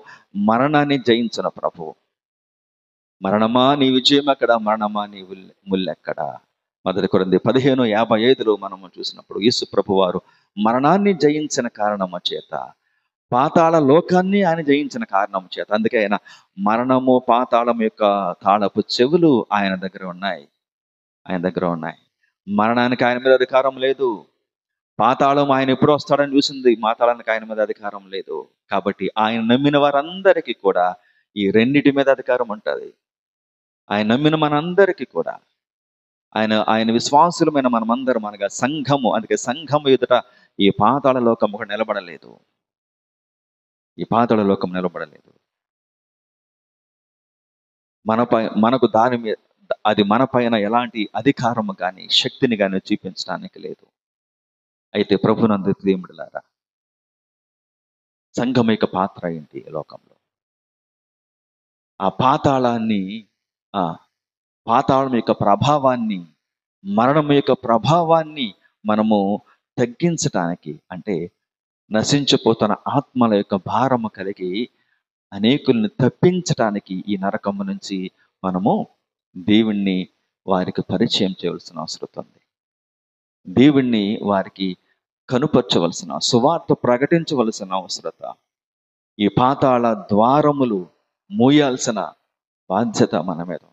మరణాన్ని జయించిన ప్రభువు. మరణమా నీ విజయం ఎక్కడ, మరణమా నీ ముల్లెక్కడ. 1 కొరింథీ 15:55 మనము చూసినప్పుడు యేసు ప్రభు వారు మరణాన్ని జయించిన కారణము చేత, పాతాళ లోకాన్ని ఆయన జయించిన కారణం చేత, అందుకే ఆయన మరణము పాతాళం యొక్క తాళపు చెవులు ఆయన దగ్గర ఉన్నాయి. మరణానికి ఆయన మీద అధికారం లేదు. పాతాళం ఆయన ఎప్పుడు వస్తాడని చూసింది, పాతాళానికి ఆయన మీద అధికారం లేదు. కాబట్టి ఆయన నమ్మిన వారందరికీ కూడా ఈ రెండిటి మీద అధికారం ఉంటుంది. ఆయన నమ్మిన మనందరికీ కూడా, ఆయన విశ్వాసులమైన మనమందరం, అనగా సంఘము. అందుకే సంఘము ఎదుట ఈ పాతాళ లోకము నిలబడలేదు. మనకు దాని మీద అది మన పైన ఎలాంటి అధికారము కానీ శక్తిని కానీ చూపించడానికి లేదు. అయితే ప్రభునందు ప్రియములారా, సంఘం యొక్క పాత్ర ఏంటి ఈ లోకంలో? ఆ పాతాళం యొక్క ప్రభావాన్ని, మరణం యొక్క ప్రభావాన్ని మనము తగ్గించటానికి, అంటే నశించిపోతున్న ఆత్మల యొక్క భారము కలిగి అనేకుల్ని తప్పించటానికి ఈ నరకము నుంచి మనము దేవుణ్ణి వారికి పరిచయం చేయవలసిన అవసరం ఉంది. దేవుణ్ణి వారికి కనుపరచవలసిన, సువార్త ప్రకటించవలసిన అవసరత, ఈ పాతాళ ద్వారములు మూయాల్సిన బాధ్యత మన మీద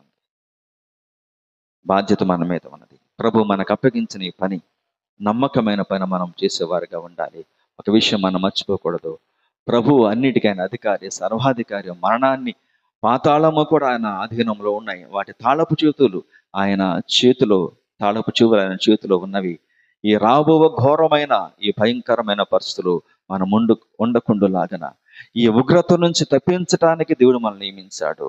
ఉన్నది. ప్రభు మనకు అప్పగించిన ఈ పని నమ్మకమైన పని మనం చేసేవారుగా ఉండాలి. ఒక విషయం మనం మర్చిపోకూడదు, ప్రభు అన్నిటికైనా అధికారి, సర్వాధికారి. మరణాన్ని, పాతాళము కూడా ఆయన అధీనంలో ఉన్నాయి. వాటి తాళపు చేతులు ఆయన చేతిలో ఉన్నవి. ఈ రాబో ఘోరమైన, ఈ భయంకరమైన పరిస్థితులు మనం ఉండకుండులాగన, ఈ ఉగ్రత నుంచి తప్పించడానికి దేవుడు మనల్ని నియమించాడు.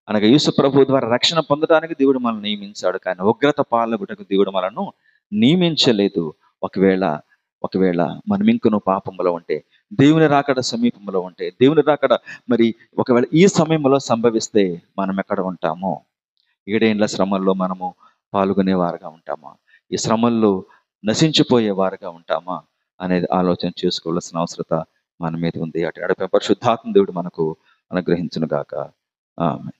అనగా యేసు ప్రభు ద్వారా రక్షణ పొందడానికి దేవుడు మనల్ని నియమించాడు. కానీ ఉగ్రత పాల్గొటకు దేవుడు మనను నియమించలేదు. ఒకవేళ మనం ఇంకనూ పాపంలో ఉంటే, దేవుని రాకడ సమీపంలో ఉంటే, దేవుని రాకడ మరి ఒకవేళ ఈ సమయంలో సంభవిస్తే మనం ఎక్కడ ఉంటామో? 7 ఏండ్ల శ్రమల్లో మనము పాల్గొనేవారుగా ఉంటామా? ఈ శ్రమల్లో నశించిపోయేవారుగా ఉంటామా అనేది ఆలోచన చేసుకోవాల్సిన అవసరత మన మీద ఉంది. అటు పరిశుద్ధాత్మ దేవుడు మనకు అనుగ్రహించును గాక. ఆమేన్.